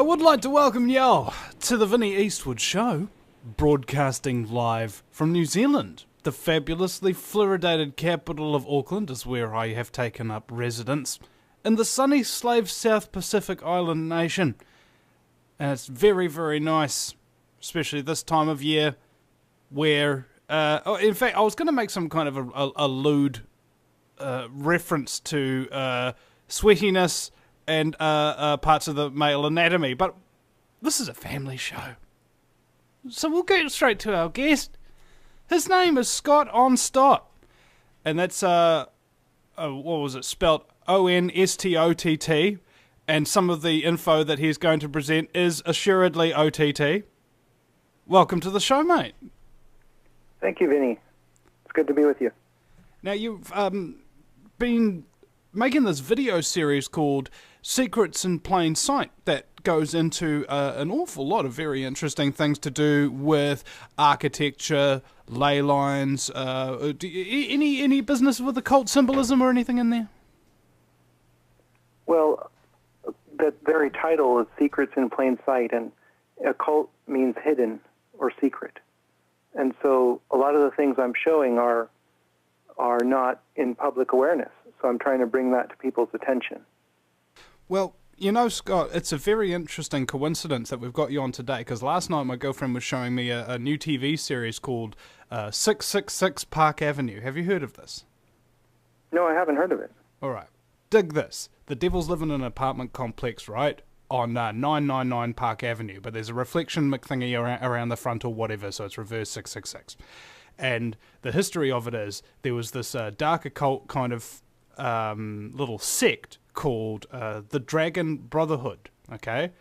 would like to welcome y'all to the Vinny Eastwood Show, broadcasting live from New Zealand. The fabulously fluoridated capital of Auckland is where I have taken up residence, in the sunny slave South Pacific island nation. And it's very, very nice, especially this time of year, where, in fact, I was going to make some kind of a lewd reference to sweatiness and parts of the male anatomy, but this is a family show. So we'll get straight to our guest. His name is Scott Onstott, and that's, what was it, spelt Onstott, and some of the info that he's going to present is assuredly OTT. Welcome to the show, mate. Thank you, Vinny. It's good to be with you. Now, you've been making this video series called Secrets in Plain Sight that goes into an awful lot of very interesting things to do with architecture, ley lines. Any business with occult symbolism or anything in there? Well, that very title is Secrets in Plain Sight, and occult means hidden or secret. And so a lot of the things I'm showing are not in public awareness. So I'm trying to bring that to people's attention. Well, you know, Scott, it's a very interesting coincidence that we've got you on today, because last night my girlfriend was showing me a new TV series called 666 Park Avenue. Have you heard of this? No, I haven't heard of it. All right. Dig this. The devil's living in an apartment complex, right, on 999 Park Avenue, but there's a reflection thingy around the front or whatever, so it's reverse 666. And the history of it is there was this dark occult kind of little sect called the Dragon Brotherhood, okay?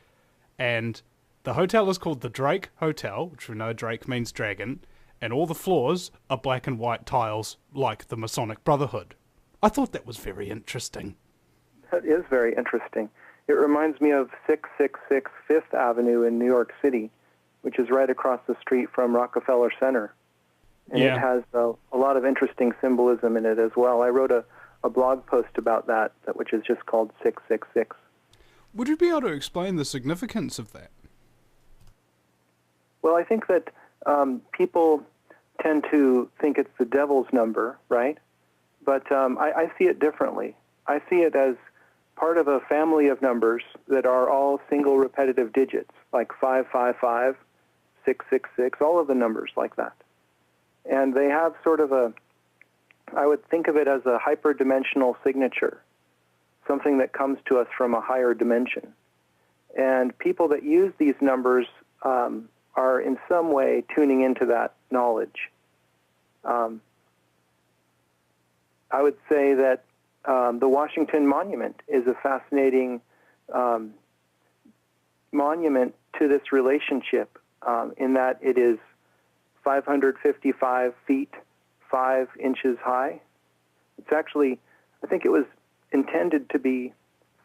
And the hotel is called the Drake Hotel, which we know Drake means dragon, and all the floors are black and white tiles like the Masonic Brotherhood. I thought that was very interesting. That is very interesting. It reminds me of 666 Fifth Avenue in New York City, which is right across the street from Rockefeller Center. And It has a lot of interesting symbolism in it as well. I wrote a blog post about that, which is just called 666. Would you be able to explain the significance of that? Well, I think that people tend to think it's the devil's number, right? But I see it differently. I see it as part of a family of numbers that are all single repetitive digits, like 555, 666, all of the numbers like that. And they have sort of I would think of it as a hyperdimensional signature, something that comes to us from a higher dimension. And people that use these numbers are in some way tuning into that knowledge. I would say that the Washington Monument is a fascinating monument to this relationship in that it is 555 feet, 5 inches high. It's actually, I think it was intended to be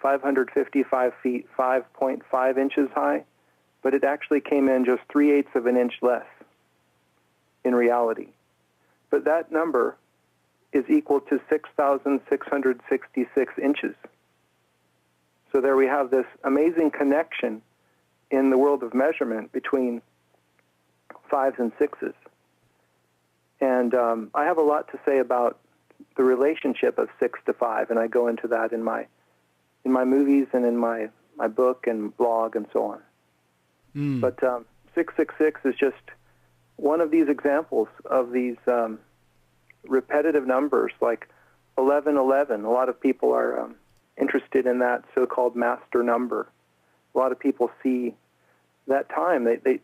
555 feet, 5.5 inches high, but it actually came in just 3/8 of an inch less in reality. But that number is equal to 6,666 inches. So there we have this amazing connection in the world of measurement between 5s and 6s. And I have a lot to say about the relationship of 6 to 5, and I go into that in my movies and in my book and blog and so on. But 666 is just one of these examples of these repetitive numbers, like 1111. A lot of people are interested in that so-called master number. A lot of people see that time. They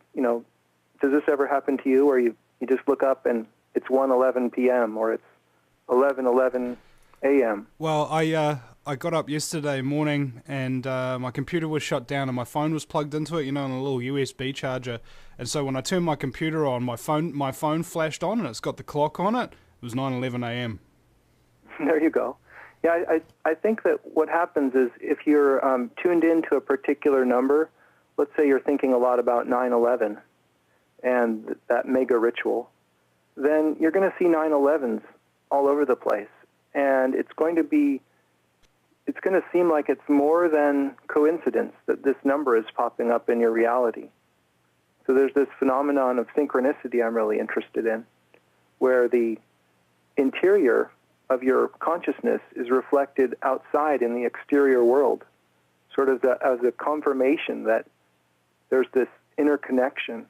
does this ever happen to you, where you just look up and it's 1:11 p.m. or it's 11:11 a.m.? Well, I got up yesterday morning and my computer was shut down and my phone was plugged into it, on a little USB charger. And so when I turned my computer on, my phone flashed on and it's got the clock on it. It was 9:11 a.m. There you go. Yeah, I think that what happens is if you're tuned into a particular number, let's say you're thinking a lot about 9/11 and that mega ritual, then you're going to see 9/11s all over the place. And it's going to be it's going to seem like it's more than coincidence that this number is popping up in your reality. So there's this phenomenon of synchronicity I'm really interested in, where the interior of your consciousness is reflected outside in the exterior world, sort of as a confirmation that there's this interconnection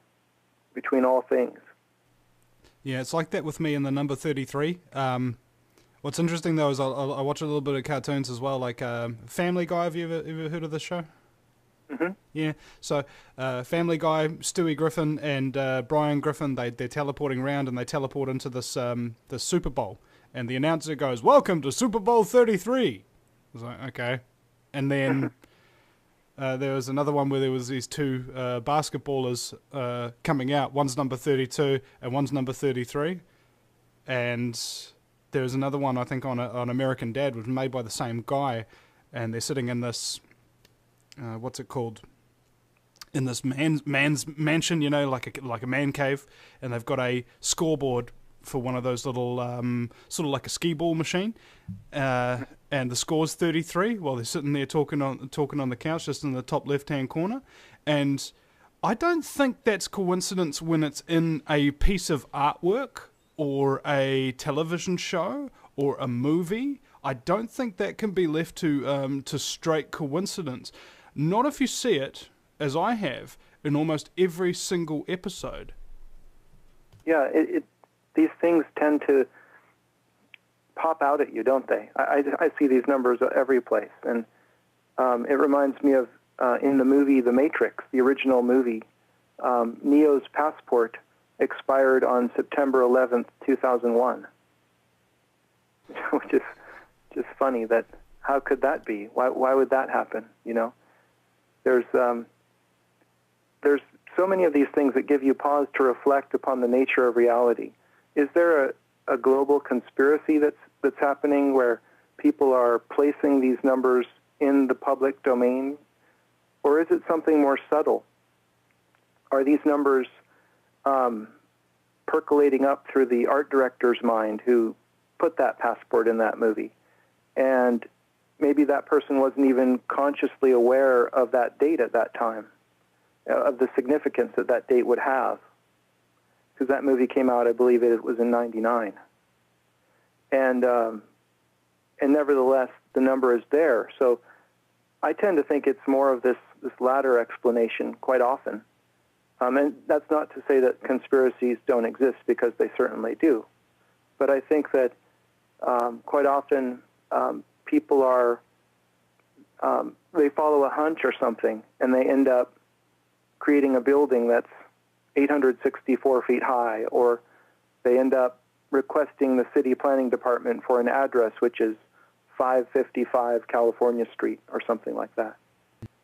between all things. Yeah, it's like that with me in the number 33. What's interesting, though, is I watch a little bit of cartoons as well, like Family Guy. Have you ever heard of this show? Mm-hmm. Yeah, so Family Guy, Stewie Griffin and Brian Griffin, they're teleporting around, and they teleport into this Super Bowl. And the announcer goes, "Welcome to Super Bowl 33. I was like, okay. And then there was another one where there was these two basketballers coming out. One's number 32 and one's number 33. And there was another one, I think, on American Dad, was made by the same guy. And they're sitting in this, what's it called? In this man's mansion, you know, like a man cave. And they've got a scoreboard for one of those little, sort of like a skee ball machine, and the score's 33. While they're sitting there talking on the couch, just in the top left-hand corner. And I don't think that's coincidence when it's in a piece of artwork or a television show or a movie. I don't think that can be left to straight coincidence. Not if you see it, as I have, in almost every single episode. Yeah, these things tend to pop out at you, don't they? I see these numbers every place, and it reminds me of in the movie The Matrix, the original movie, Neo's passport expired on September 11th, 2001, which is just funny. That how could that be? Why would that happen? You know, there's so many of these things that give you pause to reflect upon the nature of reality. Is there a global conspiracy that's happening where people are placing these numbers in the public domain? Or is it something more subtle? Are these numbers percolating up through the art director's mind who put that passport in that movie? And maybe that person wasn't even consciously aware of that date at that time, of the significance that date would have. Because that movie came out, I believe it was in '99, and nevertheless the number is there. So I tend to think it's more of this latter explanation quite often, and that's not to say that conspiracies don't exist, because they certainly do. But I think that quite often people are they follow a hunch or something, and they end up creating a building that's 864 feet high, or they end up requesting the city planning department for an address which is 555 California Street or something like that.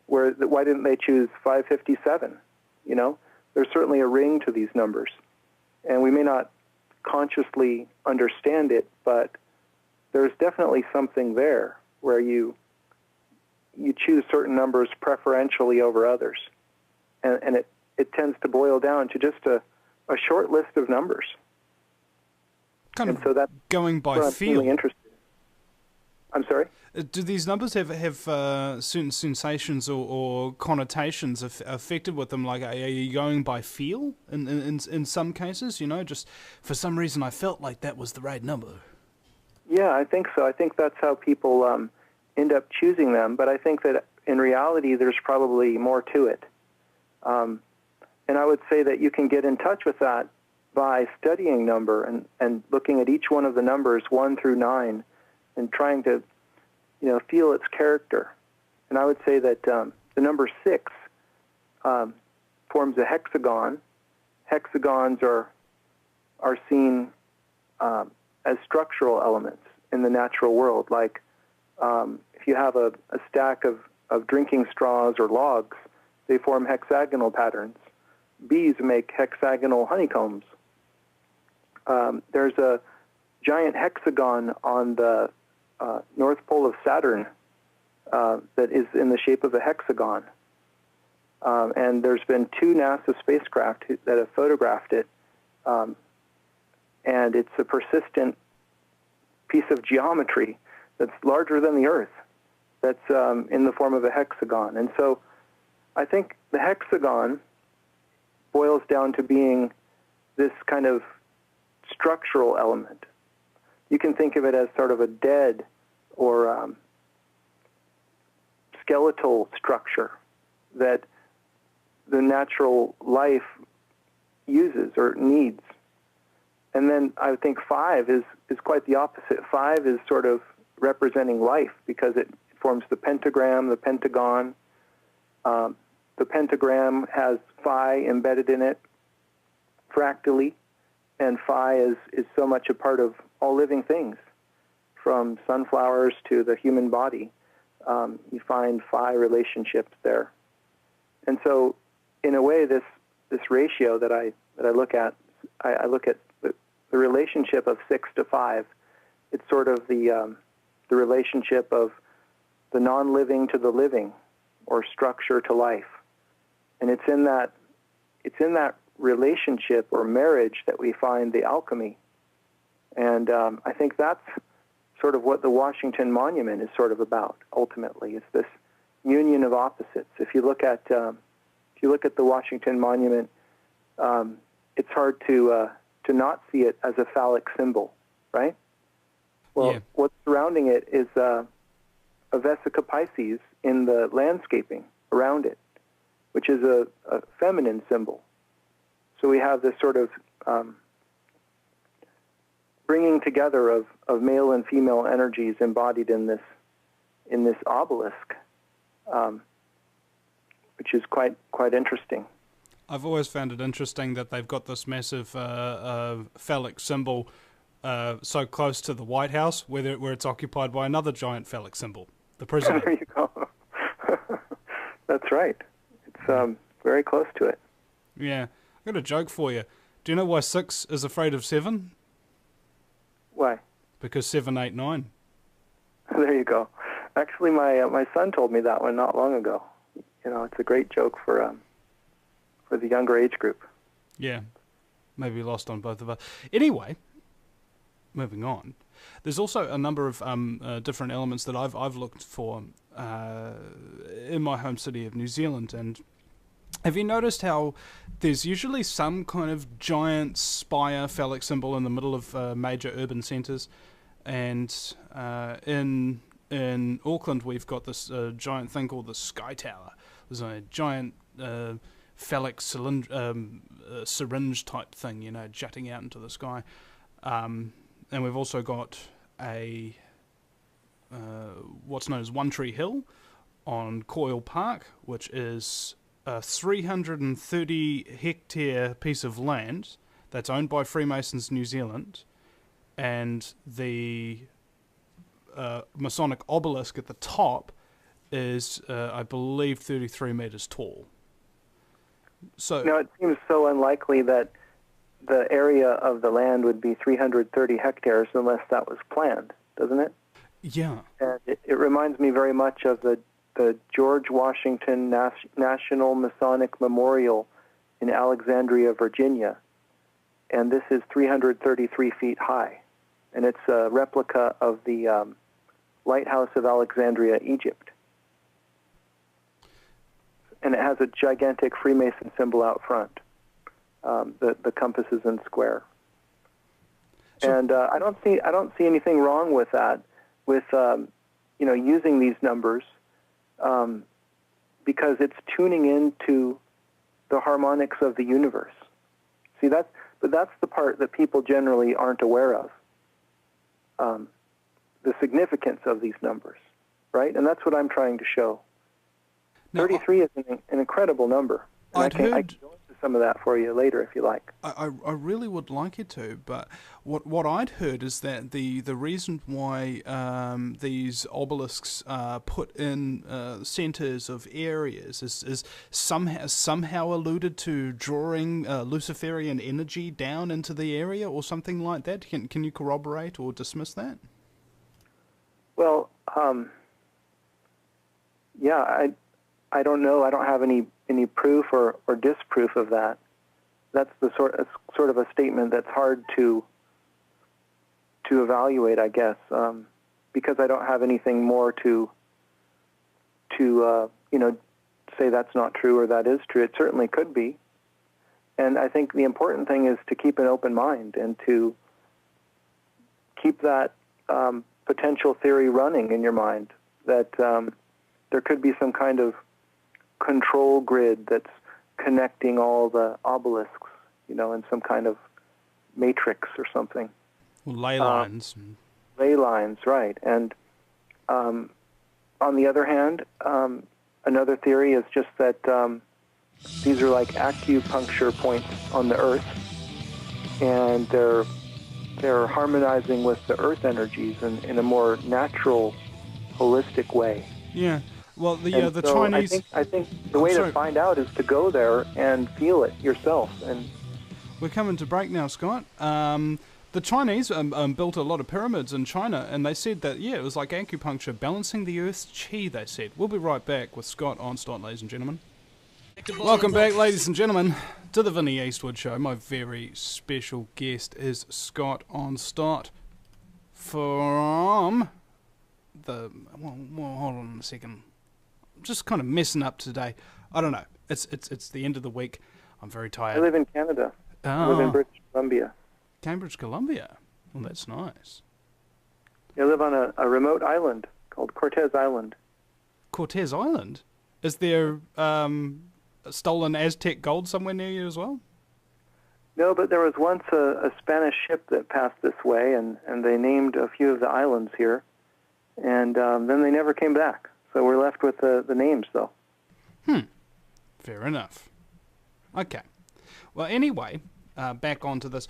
Why didn't they choose 557? You know, there's certainly a ring to these numbers, and we may not consciously understand it, but there's definitely something there where you choose certain numbers preferentially over others, and it tends to boil down to just a short list of numbers. Kind and of so that's going by I'm feel. really interested. I'm sorry? Do these numbers have certain sensations or connotations affected with them? Like, are you going by feel in some cases? You know, just for some reason I felt like that was the right number. Yeah, I think so. I think that's how people end up choosing them. But I think that in reality there's probably more to it. And I would say that you can get in touch with that by studying number and looking at each one of the numbers 1 through 9 and trying to, feel its character. And I would say that the number 6 forms a hexagon. Hexagons are seen as structural elements in the natural world. Like if you have a stack of drinking straws or logs, they form hexagonal patterns. Bees make hexagonal honeycombs. There's a giant hexagon on the North Pole of Saturn that is in the shape of a hexagon. And there's been 2 NASA spacecraft that have photographed it. And it's a persistent piece of geometry that's larger than the Earth. that's in the form of a hexagon. And so I think the hexagon boils down to being this kind of structural element. You can think of it as sort of a dead or skeletal structure that the natural life uses or needs. And then I think 5 is quite the opposite. 5 is sort of representing life because it forms the pentagram, the pentagon. The pentagram has phi embedded in it fractally, and phi is so much a part of all living things, from sunflowers to the human body. You find phi relationships there. And so, in a way, this ratio that I look at, I look at the relationship of 6 to 5. It's sort of the relationship of the non-living to the living, or structure to life. And it's in that relationship or marriage that we find the alchemy. And I think that's sort of what the Washington Monument is sort of about. Ultimately, it's this union of opposites. If you look at the Washington Monument, it's hard to not see it as a phallic symbol, right? Well, what's surrounding it is a Vesica Pisces in the landscaping around it, which is a feminine symbol. So we have this sort of bringing together of male and female energies embodied in this obelisk, which is quite interesting. I've always found it interesting that they've got this massive phallic symbol so close to the White House, where it's occupied by another giant phallic symbol, the president. There you go. That's right. It's very close to it. Yeah. I've got a joke for you. Do you know why 6 is afraid of 7? Why? Because 7, 8, 9. There you go. Actually, my son told me that one not long ago. You know, it's a great joke for the younger age group. Yeah. Maybe lost on both of us. Anyway, moving on. There's also a number of different elements that I've looked for in my home city of New Zealand. And have you noticed how there's usually some kind of giant spire phallic symbol in the middle of major urban centres? And in Auckland, we've got this giant thing called the Sky Tower. There's a giant phallic syringe type thing, you know, jutting out into the sky. And we've also got a what's known as One Tree Hill on Coyle Park, which is a 330-hectare piece of land that's owned by Freemasons New Zealand, and the Masonic obelisk at the top is, I believe, 33 meters tall. So now it seems so unlikely that the area of the land would be 330 hectares unless that was planned, doesn't it? Yeah. And it reminds me very much of the George Washington National Masonic Memorial in Alexandria, Virginia. And this is 333 feet high. And it's a replica of the Lighthouse of Alexandria, Egypt. And it has a gigantic Freemason symbol out front. The compasses and square. And I don't see anything wrong with that, with using these numbers, because it's tuning into the harmonics of the universe. See, that's the part that people generally aren't aware of. The significance of these numbers, right? And that's what I'm trying to show. Now, 33 is an incredible number. And I can go into some of that for you later if you like. I really would like you to, but what I'd heard is that the reason why these obelisks are put in centres of areas is somehow alluded to drawing Luciferian energy down into the area or something like that. Can you corroborate or dismiss that? Well, yeah, I don't know. I don't have any proof or disproof of that. That's the sort of a statement that's hard to evaluate, I guess, because I don't have anything more to to say that's not true or that is true. It certainly could be. And I think the important thing is to keep an open mind and to keep that potential theory running in your mind, that there could be some kind of control grid that's connecting all the obelisks, in some kind of matrix or something. Well, ley lines. Ley lines, right. And on the other hand, another theory is just that these are like acupuncture points on the Earth, and they're harmonizing with the Earth energies in a more natural, holistic way. Yeah. Well, the Chinese. I think the way to find out is to go there and feel it yourself. And we're coming to break now, Scott. The Chinese built a lot of pyramids in China, and they said that, it was like acupuncture, balancing the Earth's chi, they said. We'll be right back with Scott Onstott, ladies and gentlemen. Welcome back, ladies and gentlemen, to the Vinny Eastwood Show. My very special guest is Scott Onstott from the... Well, hold on a second. I'm just kind of messing up today. I don't know. It's the end of the week. I'm very tired. I live in Canada. I live in British Columbia. Cambridge, Columbia. Well, that's nice. I live on a remote island called Cortez Island. Cortez Island? Is there stolen Aztec gold somewhere near you as well? No, but there was once a Spanish ship that passed this way, and they named a few of the islands here, and then they never came back. So we're left with the names, though. Fair enough. Okay. Well, anyway, back onto this.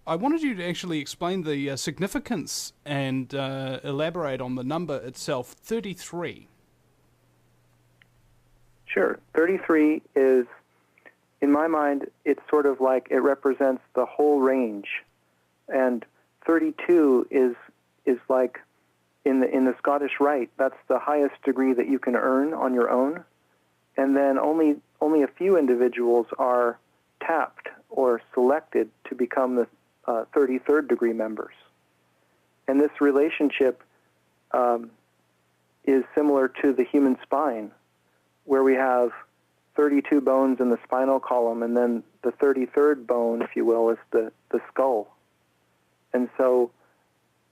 I wanted you to actually explain the significance and elaborate on the number itself, 33. Sure. 33 is, in my mind, it's sort of like it represents the whole range. And 32 is like, in the Scottish Rite, that's the highest degree that you can earn on your own. And then only a few individuals are tapped or selected to become the 33rd degree members. And this relationship is similar to the human spine, where we have 32 bones in the spinal column, and then the 33rd bone, if you will, is the skull. And so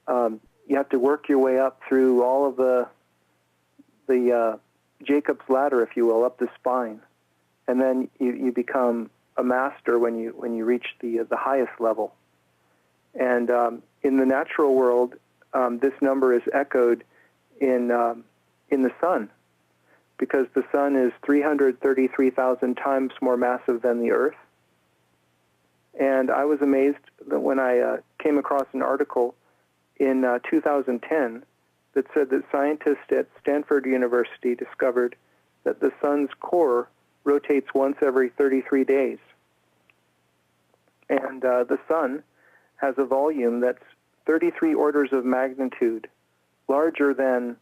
you have to work your way up through all of the Jacob's ladder, if you will, up the spine, and then you become a master when you reach the highest level. And in the natural world, this number is echoed in the sun, because the sun is 333,000 times more massive than the Earth. And I was amazed that when I came across an article in 2010 that said that scientists at Stanford University discovered that the sun's core rotates once every 33 days. And the sun has a volume that's 33 orders of magnitude larger than,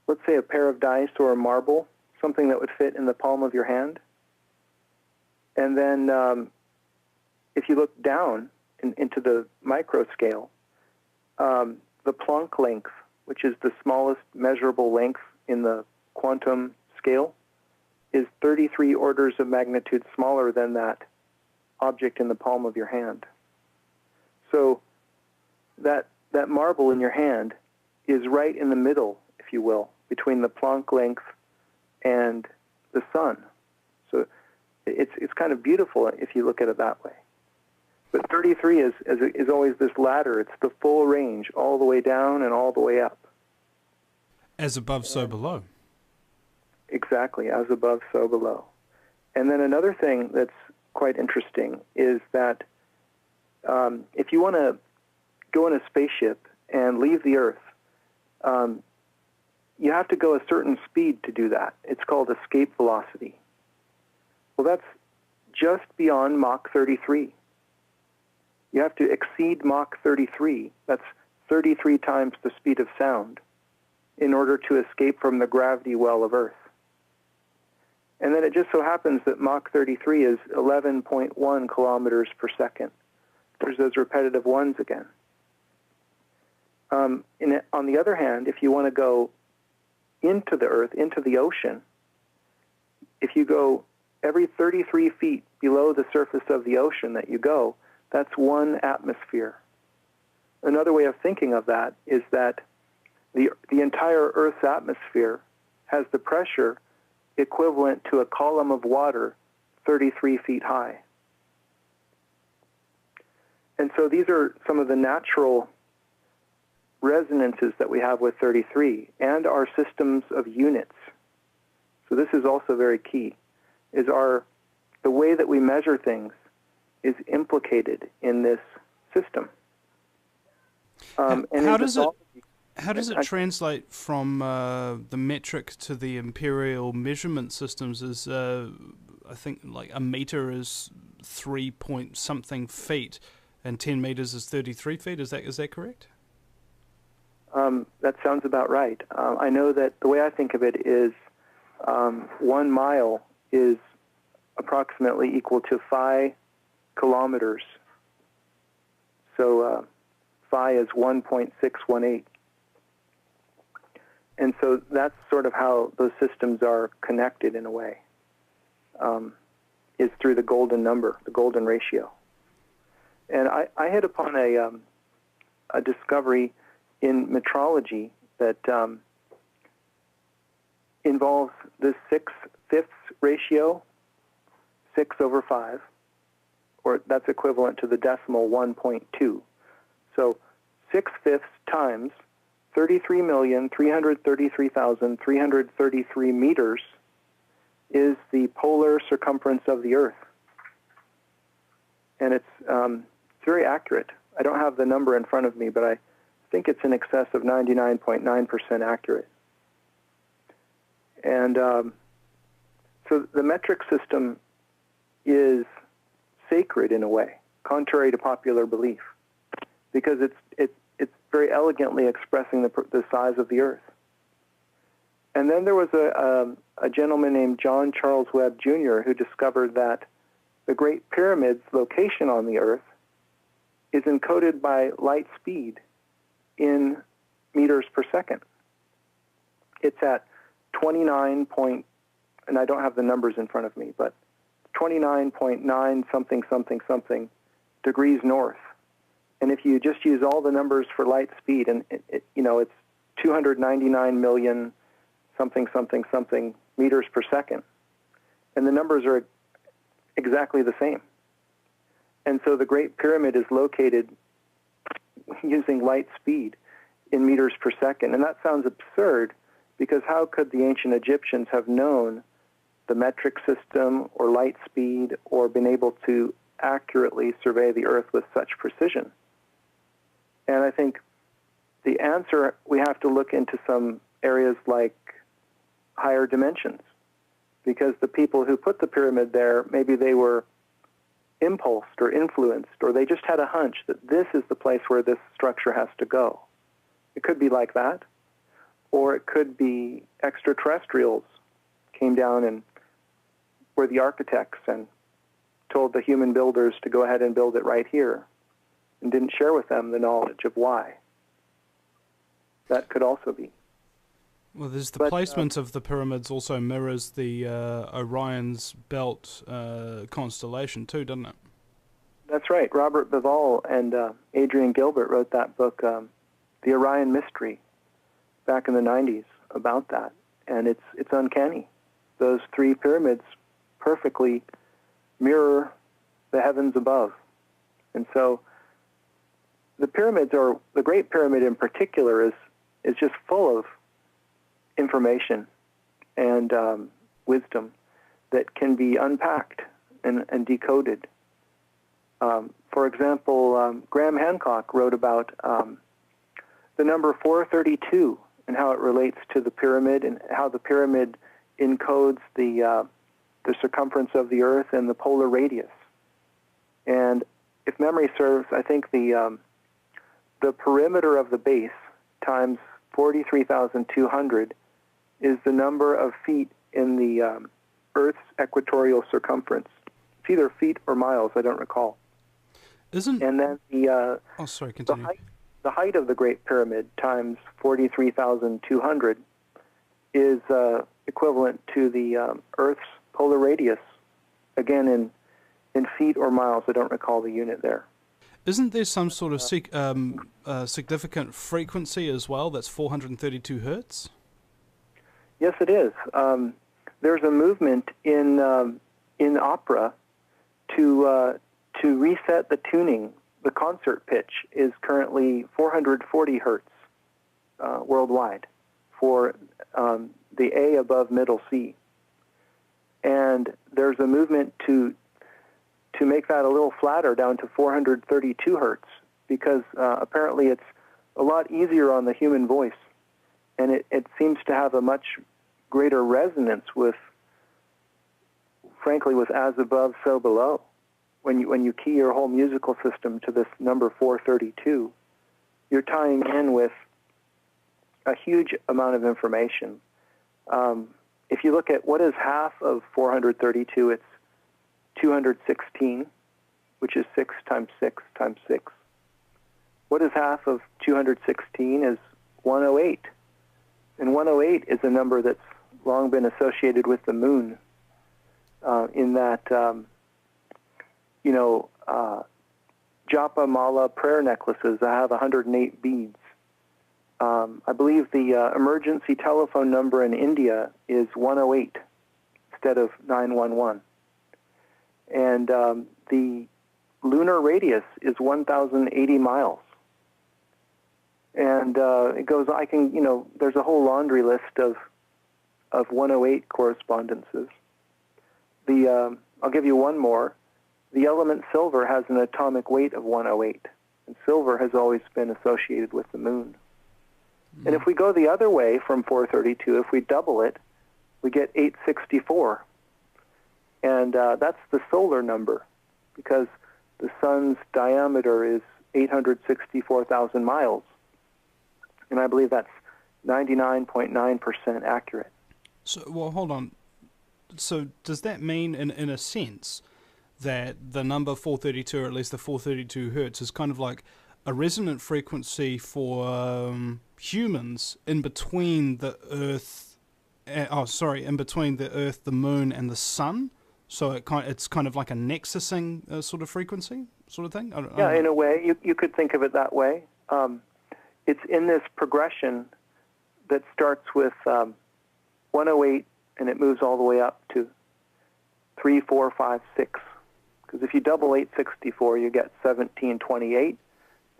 let's say, a pair of dice or a marble, something that would fit in the palm of your hand. And then if you look down into the micro scale, the Planck length, which is the smallest measurable length in the quantum scale, is 33 orders of magnitude smaller than that object in the palm of your hand. So that marble in your hand is right in the middle, if you will, between the Planck length and the sun. So it's kind of beautiful if you look at it that way. But 33 is always this ladder. It's the full range, all the way down and all the way up. As above, so below. Exactly, as above, so below. And then another thing that's quite interesting is that if you want to go in a spaceship and leave the Earth, you have to go a certain speed to do that. It's called escape velocity. Well, that's just beyond Mach 33. You have to exceed Mach 33. That's 33 times the speed of sound in order to escape from the gravity well of Earth. And then it just so happens that Mach 33 is 11.1 kilometers per second. There's those repetitive ones again. On the other hand, if you want to go into the Earth, into the ocean, if you go every 33 feet below the surface of the ocean that you go, that's 1 atmosphere. Another way of thinking of that is that the entire Earth's atmosphere has the pressure equivalent to a column of water 33 feet high. And so these are some of the natural resonances that we have with 33 and our systems of units. So this is also very key, is the way that we measure things is implicated in this system. And how does it translate from the metric to the imperial measurement systems? Is I think like a meter is 3 point something feet, and 10 meters is 33 feet. Is that correct? That sounds about right. I know that the way I think of it is 1 mile is approximately equal to 5 kilometers. So phi is 1.618. And so that's sort of how those systems are connected in a way, is through the golden number, the golden ratio. And I hit upon a discovery in metrology that involves the 6/5 ratio, 6/5, or that's equivalent to the decimal 1.2. So 6/5 times 33,333,333 meters is the polar circumference of the Earth. And it's very accurate. I don't have the number in front of me, but I think it's in excess of 99.9% accurate. And so the metric system is sacred in a way, contrary to popular belief, because it's very elegantly expressing the size of the Earth. And then there was a gentleman named John Charles Webb Jr. who discovered that the Great Pyramid's location on the Earth is encoded by light speed in meters per second. It's at 29 point, and I don't have the numbers in front of me, but 29.9 something degrees north. And if you just use all the numbers for light speed, and it's 299 million something meters per second, and the numbers are exactly the same. And so the Great Pyramid is located using light speed in meters per second. And that sounds absurd, because how could the ancient Egyptians have known the metric system or light speed or been able to accurately survey the Earth with such precision? And I think the answer, we have to look into some areas like higher dimensions, because the people who put the pyramid there, maybe they were impulsed or influenced, or they just had a hunch that this is the place where this structure has to go. It could be like that, or it could be extraterrestrials came down and were the architects and told the human builders to go ahead and build it right here, and didn't share with them the knowledge of why. That could also be. Well, there's the placement of the pyramids also mirrors the Orion's Belt constellation too, doesn't it? That's right. Robert Bivol and Adrian Gilbert wrote that book, The Orion Mystery, back in the 90s about that. And it's uncanny. Those 3 pyramids perfectly mirror the heavens above. And so the pyramids, or the Great Pyramid in particular, is just full of information and wisdom that can be unpacked and decoded. For example, Graham Hancock wrote about the number 432 and how it relates to the pyramid, and how the pyramid encodes the circumference of the Earth and the polar radius. And if memory serves, I think the perimeter of the base times 43,200 is the number of feet in the Earth's equatorial circumference. It's either feet or miles, I don't recall. And then continue. The height of the Great Pyramid times 43,200 is equivalent to the Earth's polar radius, again in feet or miles. I don't recall the unit there. Isn't there some sort of significant frequency as well that's 432 hertz? Yes, it is. There's a movement in opera to reset the tuning. The concert pitch is currently 440 hertz worldwide for the A above middle C. And there's a movement to make that a little flatter down to 432 hertz because apparently it's a lot easier on the human voice, and it seems to have a much greater resonance with, frankly, with as above, so below. When you key your whole musical system to this number 432, you're tying in with a huge amount of information. If you look at what is half of 432, it's 216, which is 6 times 6 times 6. What is half of 216 is 108. And 108 is a number that's long been associated with the moon, in that, japa mala prayer necklaces that have 108 beads. I believe the emergency telephone number in India is 108 instead of 911. And the lunar radius is 1,080 miles. And it goes, there's a whole laundry list of 108 correspondences. I'll give you one more. The element silver has an atomic weight of 108, and silver has always been associated with the moon. Mm-hmm. And if we go the other way from 432, if we double it, we get 864. And that's the solar number, because the sun's diameter is 864,000 miles. And I believe that's 99.9% accurate. So, well, hold on. So does that mean, in a sense, that the number 432, or at least the 432 hertz, is kind of like a resonant frequency for humans in between the Earth, in between the Earth, the Moon, and the Sun? So it's kind of like a nexusing sort of frequency, sort of thing? I don't know. In a way. You could think of it that way. It's in this progression that starts with 108, and it moves all the way up to 3, 4, 5, 6. Because if you double 864, you get 1728.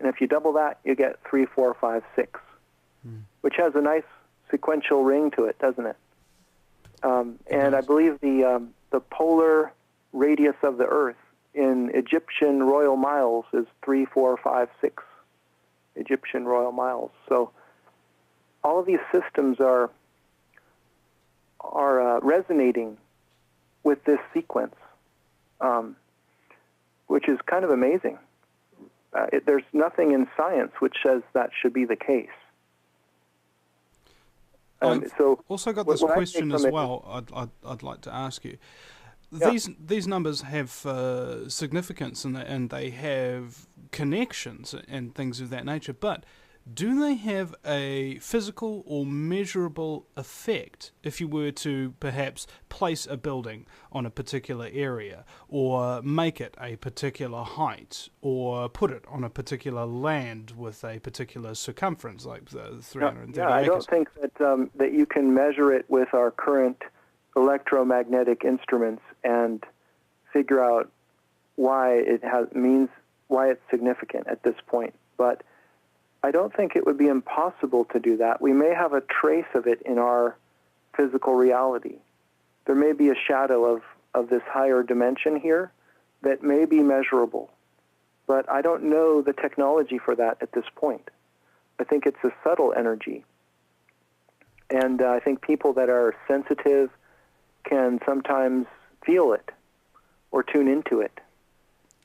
And if you double that, you get 3, 4, 5, 6, which has a nice sequential ring to it, doesn't it? And I believe the polar radius of the Earth in Egyptian royal miles is 3, 4, 5, 6 Egyptian royal miles. So all of these systems are resonating with this sequence, which is kind of amazing. There's nothing in science which says that should be the case. So also got this question as well. I'd like to ask you. Yeah. These numbers have significance, and they have connections and things of that nature. But do they have a physical or measurable effect if you were to perhaps place a building on a particular area, or make it a particular height, or put it on a particular land with a particular circumference, like 330 acres? I don't think that you can measure it with our current electromagnetic instruments and figure out why it's significant at this point. But I don't think it would be impossible to do that. We may have a trace of it in our physical reality. There may be a shadow of this higher dimension here that may be measurable. But I don't know the technology for that at this point. I think it's a subtle energy. And I think people that are sensitive can sometimes feel it or tune into it.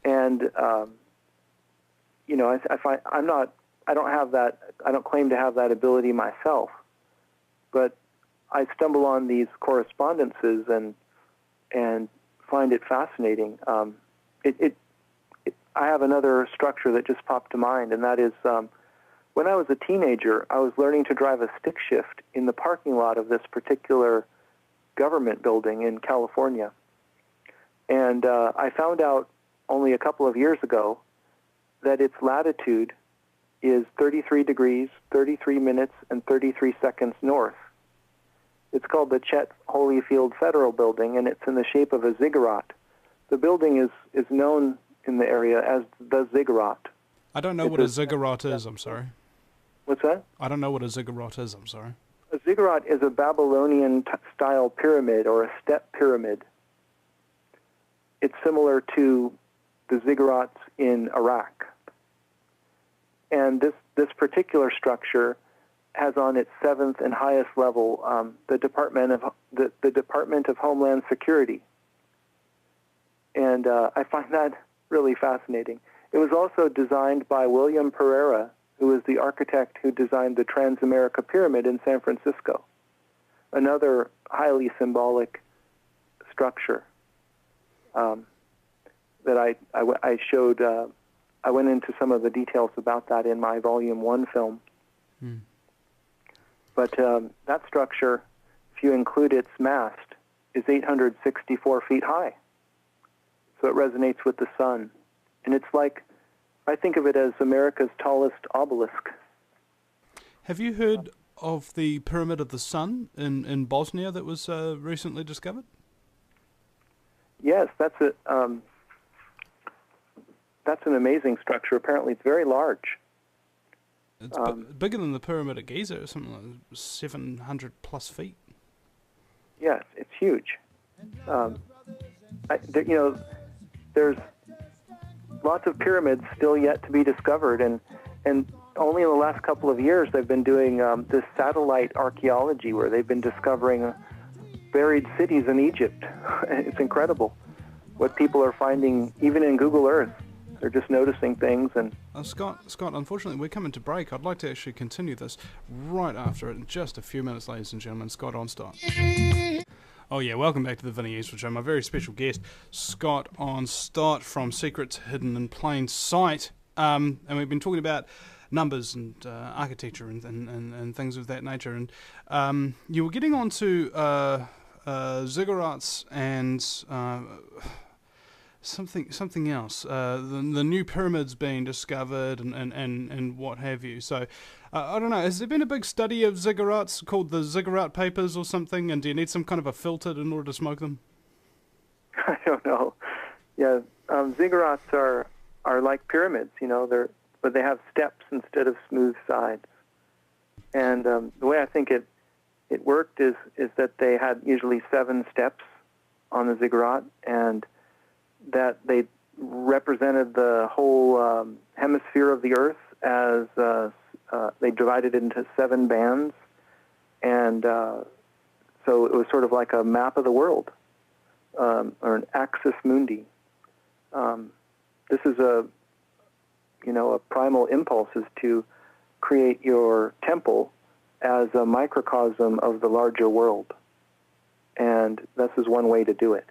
And, I find I don't claim to have that ability myself, but I stumble on these correspondences and find it fascinating. I have another structure that just popped to mind, and that is when I was a teenager, I was learning to drive a stick shift in the parking lot of this particular government building in California. And I found out only a couple of years ago that its latitude is 33 degrees, 33 minutes, and 33 seconds north. It's called the Chet Holyfield Federal Building, and it's in the shape of a ziggurat. The building is known in the area as the ziggurat. I don't know what a ziggurat is, I'm sorry. What's that? I don't know what a ziggurat is, I'm sorry. A ziggurat is a Babylonian-style pyramid or a step pyramid. It's similar to the ziggurats in Iraq. And this particular structure has on its seventh and highest level the Department of Homeland Security. And I find that really fascinating. It was also designed by William Pereira, who was the architect who designed the Transamerica Pyramid in San Francisco, another highly symbolic structure that I showed. I went into some of the details about that in my Volume 1 film. But that structure, if you include its mast, is 864 feet high. So it resonates with the sun. And it's like, I think of it as America's tallest obelisk. Have you heard of the Pyramid of the Sun in Bosnia that was recently discovered? Yes, that's an amazing structure. Apparently it's very large. It's bigger than the Pyramid at Giza, something like 700 plus feet. Yes, it's huge. There's lots of pyramids still yet to be discovered, and only in the last couple of years they've been doing this satellite archaeology where they've been discovering buried cities in Egypt. It's incredible what people are finding, even in Google Earth. They're just noticing things. And Scott, unfortunately, we're coming to break. I'd like to actually continue this right after it in just a few minutes, ladies and gentlemen. Scott Onstott. Oh yeah, welcome back to the Vinny Eastwood Show. My very special guest, Scott Onstott from Secrets Hidden in Plain Sight. And we've been talking about numbers and architecture and things of that nature. And you were getting on to ziggurats and something else. The new pyramids being discovered and what have you. So I don't know. Has there been a big study of ziggurats called the Ziggurat Papers or something? And do you need some kind of a filter in order to smoke them? I don't know. Yeah, ziggurats are like pyramids. But they have steps instead of smooth sides. And the way I think it worked is that they had usually 7 steps on the ziggurat, and that they represented the whole hemisphere of the Earth as they divided it into 7 bands, and so it was sort of like a map of the world, or an axis mundi. This is a primal impulse is to create your temple as a microcosm of the larger world, and this is one way to do it,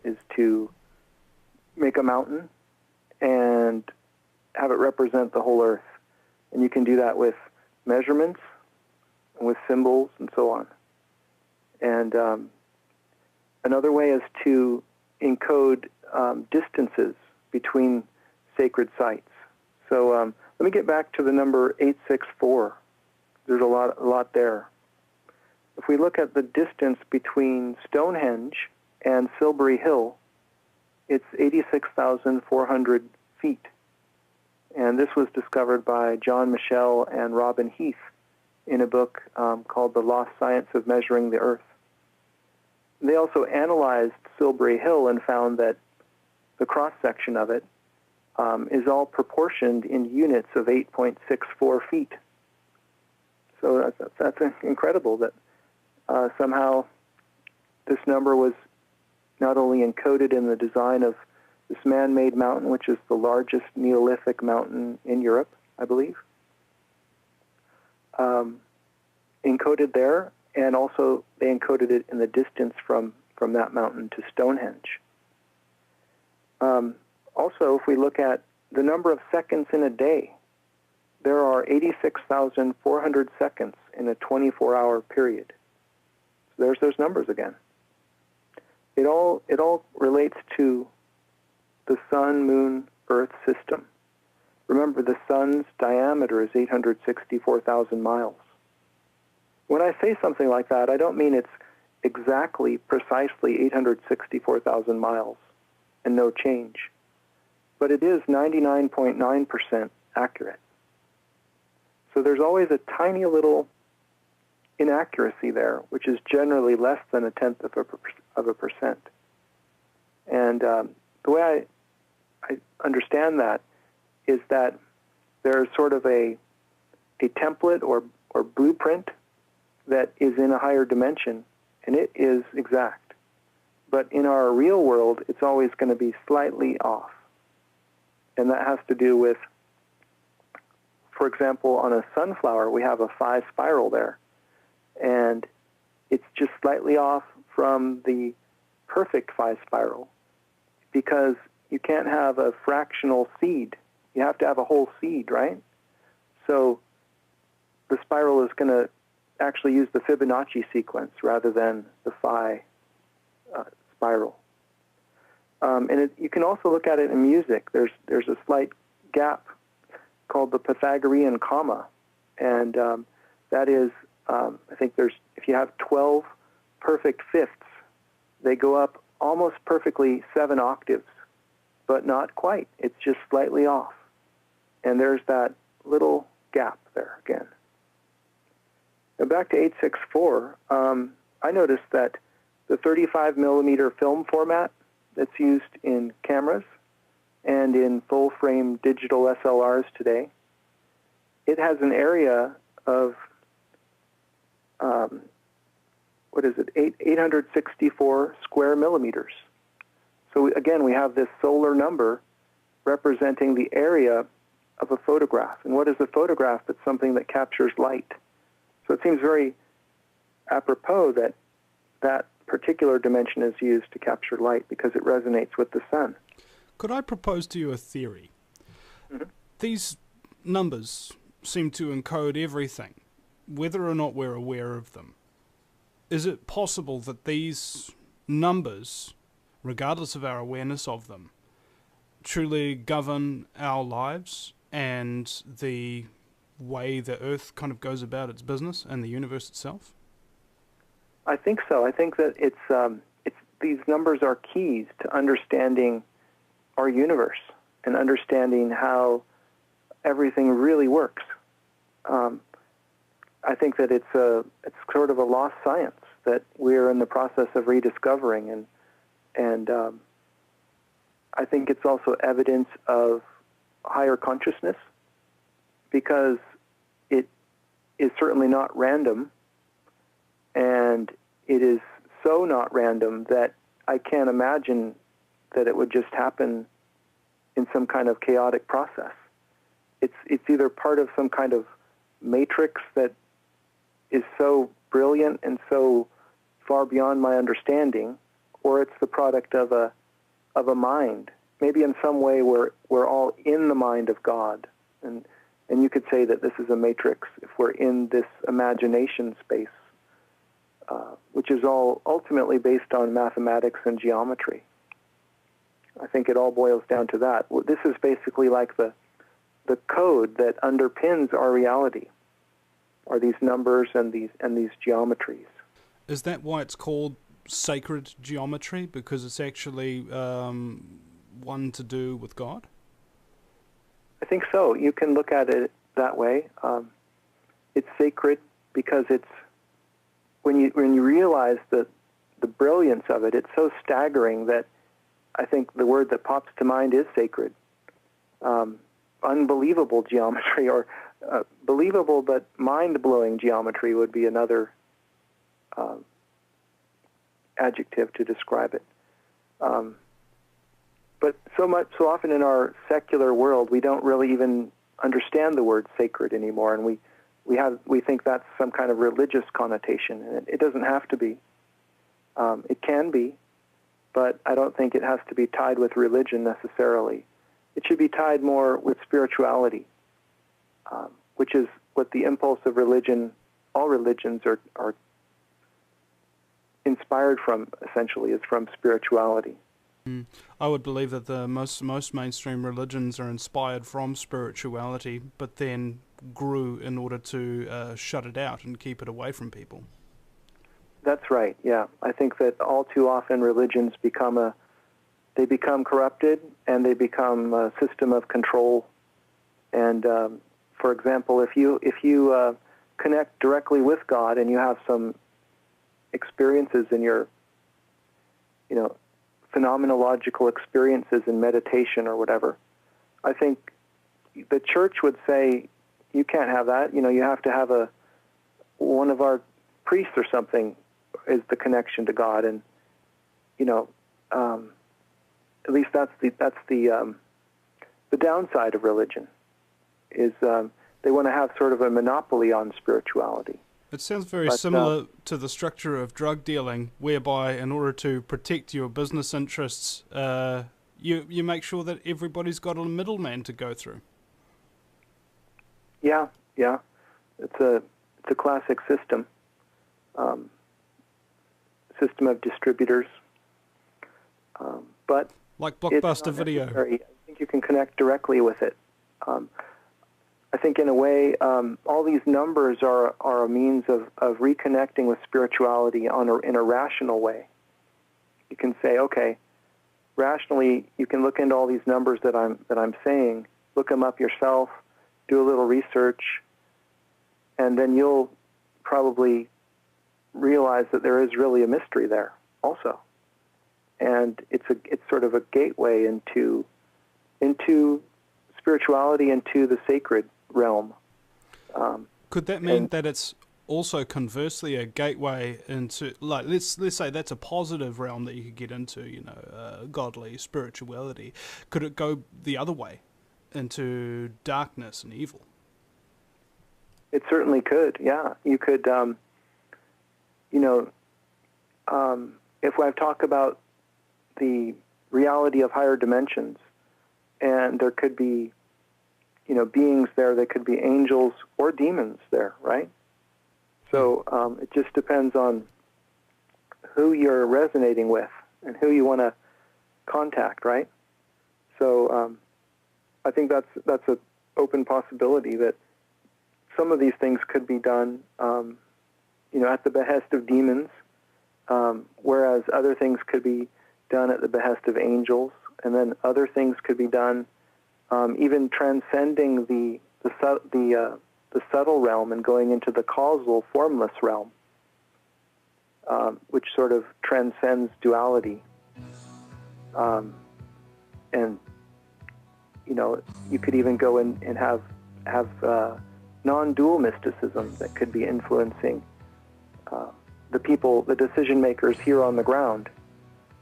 is to make a mountain and have it represent the whole Earth. And you can do that with measurements, with symbols, and so on. And another way is to encode distances between sacred sites. So let me get back to the number 864. There's a lot there. If we look at the distance between Stonehenge and Silbury Hill, it's 86,400 feet. And this was discovered by John Michel and Robin Heath in a book called The Lost Science of Measuring the Earth. They also analyzed Silbury Hill and found that the cross-section of it is all proportioned in units of 8.64 feet. So that's incredible that somehow this number was not only encoded in the design of this man-made mountain, which is the largest Neolithic mountain in Europe, I believe, encoded there, and also they encoded it in the distance from that mountain to Stonehenge. Also, if we look at the number of seconds in a day, there are 86,400 seconds in a 24-hour period. So there's those numbers again. It all relates to the sun, moon, earth system. Remember, the sun's diameter is 864,000 miles. When I say something like that, I don't mean it's exactly, precisely 864,000 miles and no change. But it is 99.9% accurate. So there's always a tiny little inaccuracy there, which is generally less than 0.1%. And the way I understand that is that there's sort of a template or blueprint that is in a higher dimension, and it is exact. But in our real world, it's always going to be slightly off. And that has to do with, for example, on a sunflower, we have a 5 spiral there. And it's just slightly off from the perfect 5 spiral because you can't have a fractional seed. You have to have a whole seed, right? So the spiral is going to actually use the Fibonacci sequence rather than the phi spiral. And you can also look at it in music. There's a slight gap called the Pythagorean comma, and that is, I think if you have 12 perfect fifths, they go up almost perfectly 7 octaves, but not quite. It's just slightly off. And there's that little gap there again. Now back to 864, I noticed that the 35 millimeter film format that's used in cameras and in full-frame digital SLRs today, it has an area of, 864 square millimeters. So again, we have this solar number representing the area of a photograph. And what is a photograph but something that captures light? So it seems very apropos that that particular dimension is used to capture light because it resonates with the sun. Could I propose to you a theory? Mm-hmm. These numbers seem to encode everything, whether or not we're aware of them. Is it possible that these numbers, regardless of our awareness of them, truly govern our lives and the way the Earth kind of goes about its business and the universe itself? I think so. I think that it's these numbers are keys to understanding our universe and understanding how everything really works. I think that it's sort of a lost science that we're in the process of rediscovering, and I think it's also evidence of higher consciousness because it is certainly not random, and it is so not random that I can't imagine that it would just happen in some kind of chaotic process. It's either part of some kind of matrix that is so brilliant and so far beyond my understanding, or it's the product of a mind. Maybe in some way we're all in the mind of God, and you could say that this is a matrix if we're in this imagination space, which is all ultimately based on mathematics and geometry. I think it all boils down to that. This is basically like the code that underpins our reality, are these numbers and these geometries. Is that why it's called sacred geometry? Because it's actually one to do with God? I think so. You can look at it that way. It's sacred because it's when you realize the brilliance of it, it's so staggering that I think the word that pops to mind is sacred. Unbelievable geometry, or believable but mind-blowing geometry would be another adjective to describe it. But so often in our secular world, we don't really even understand the word sacred anymore, and we think that's some kind of religious connotation, and it doesn't have to be. It can be, but I don't think it has to be tied with religion necessarily. It should be tied more with spirituality. which is what the impulse of religion, all religions are inspired from, essentially, is from spirituality. I would believe that the most mainstream religions are inspired from spirituality, but then grew in order to shut it out and keep it away from people. That's right, yeah. I think that all too often religions become corrupted, and they become a system of control. And for example, if you connect directly with God and you have some experiences in your, phenomenological experiences in meditation or whatever, I think the church would say, you can't have that. You have to have one of our priests or something is the connection to God, and at least that's the downside of religion, is they want to have sort of a monopoly on spirituality. It sounds very similar to the structure of drug dealing, whereby in order to protect your business interests, you make sure that everybody's got a middleman to go through. Yeah. It's a classic system of distributors, but like Blockbuster Video. I think you can connect directly with it. I think in a way, all these numbers are a means of reconnecting with spirituality in a rational way. You can say, okay, rationally, you can look into all these numbers that I'm saying, look them up yourself, do a little research, and then you'll probably realize that there is really a mystery there also. And it's sort of a gateway into spirituality, into the sacred realm. Could that mean that it's also conversely a gateway into, like, let's say that's a positive realm that you could get into, godly spirituality? Could it go the other way into darkness and evil? It certainly could. Yeah, you could. If I talk about the reality of higher dimensions, and there could be, beings there, there could be angels or demons there, right? So it just depends on who you're resonating with and who you want to contact, right? So I think that's an open possibility that some of these things could be done, at the behest of demons, whereas other things could be done at the behest of angels, and then other things could be done even transcending the subtle realm and going into the causal, formless realm, which sort of transcends duality. And you could even go in and have non-dual mysticism that could be influencing the people, the decision makers here on the ground.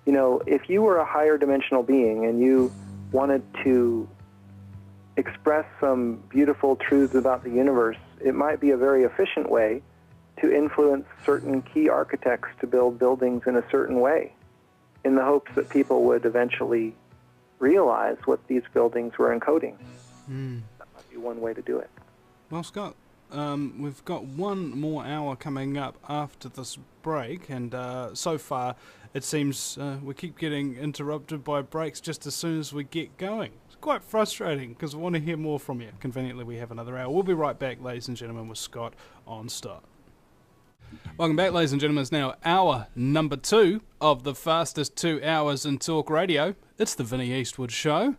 If you were a higher dimensional being and you wanted to express some beautiful truths about the universe, it might be a very efficient way to influence certain key architects to build buildings in a certain way, in the hopes that people would eventually realize what these buildings were encoding. That might be one way to do it. Well, Scott, we've got one more hour coming up after this break, and so far it seems we keep getting interrupted by breaks just as soon as we get going. It's quite frustrating because I want to hear more from you. Conveniently, we have another hour. We'll be right back, ladies and gentlemen, with Scott Onstott. Welcome back, ladies and gentlemen. It's now hour number 2 of the fastest 2 hours in talk radio. It's the Vinny Eastwood Show.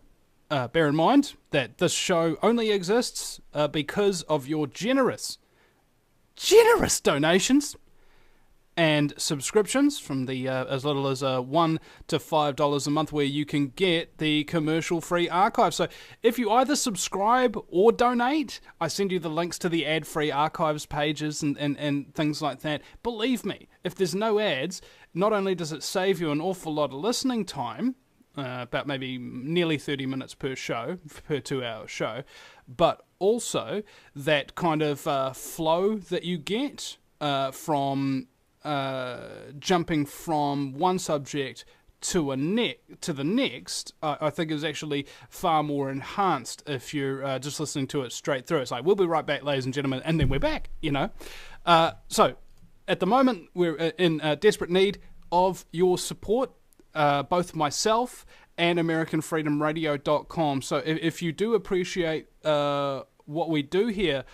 Bear in mind that this show only exists because of your generous donations and subscriptions from the as little as $1 to $5 a month, where you can get the commercial-free archive. So if you either subscribe or donate, I send you the links to the ad-free archives pages and things like that. Believe me, if there's no ads, not only does it save you an awful lot of listening time, about maybe nearly 30 minutes per show, per 2-hour show, but also that kind of flow that you get from jumping from one subject to the next, I think is actually far more enhanced if you're just listening to it straight through. It's like, we'll be right back, ladies and gentlemen, and then we're back, So, at the moment, we're in desperate need of your support, both myself and AmericanFreedomRadio.com. So if you do appreciate what we do here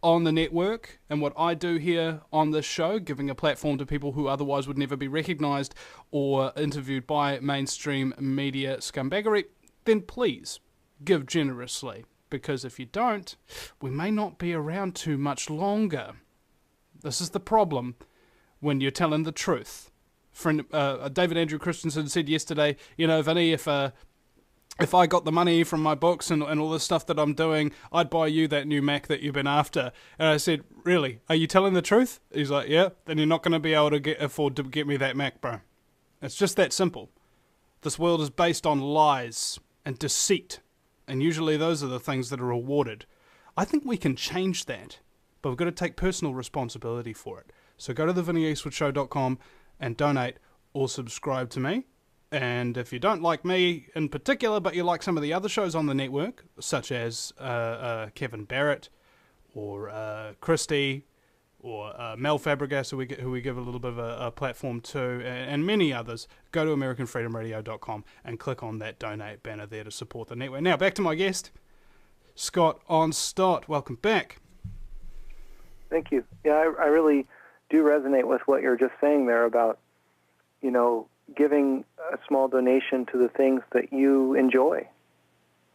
on the network and what I do here on this show, giving a platform to people who otherwise would never be recognised or interviewed by mainstream media scumbaggery, then please give generously, because if you don't, we may not be around too much longer. This is the problem when you're telling the truth. Friend David Andrew Christensen said yesterday, Vinny, if I got the money from my books and all this stuff that I'm doing, I'd buy you that new Mac that you've been after. And I said, really? Are you telling the truth? He's like, yeah. Then you're not going to be able to afford to get me that Mac, bro. It's just that simple. This world is based on lies and deceit. And usually those are the things that are rewarded. I think we can change that, but we've got to take personal responsibility for it. So go to thevinnieeastwoodshow.com and donate or subscribe to me. And if you don't like me in particular, but you like some of the other shows on the network, such as Kevin Barrett, or Christie, or Mel Fabregas, who we give a little bit of a platform to, and many others, go to AmericanFreedomRadio.com and click on that donate banner there to support the network. Now, back to my guest, Scott Onstott. Welcome back. Thank you. Yeah, I really do resonate with what you're just saying there about, giving a small donation to the things that you enjoy.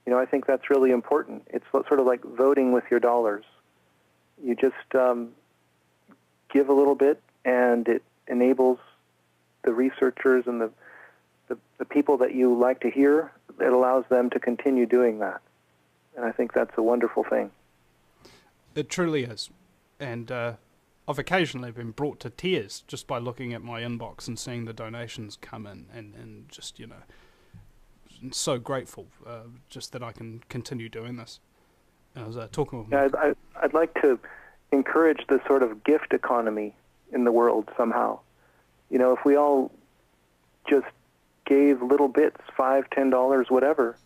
I think that's really important. It's sort of like voting with your dollars. You just give a little bit, and it enables the researchers and the people that you like to hear. It allows them to continue doing that. And I think that's a wonderful thing. It truly is. And I've occasionally been brought to tears just by looking at my inbox and seeing the donations come in, and just, so grateful just that I can continue doing this. And I was talking with I'd like to encourage the sort of gift economy in the world somehow. If we all just gave little bits, $5, $10, whatever,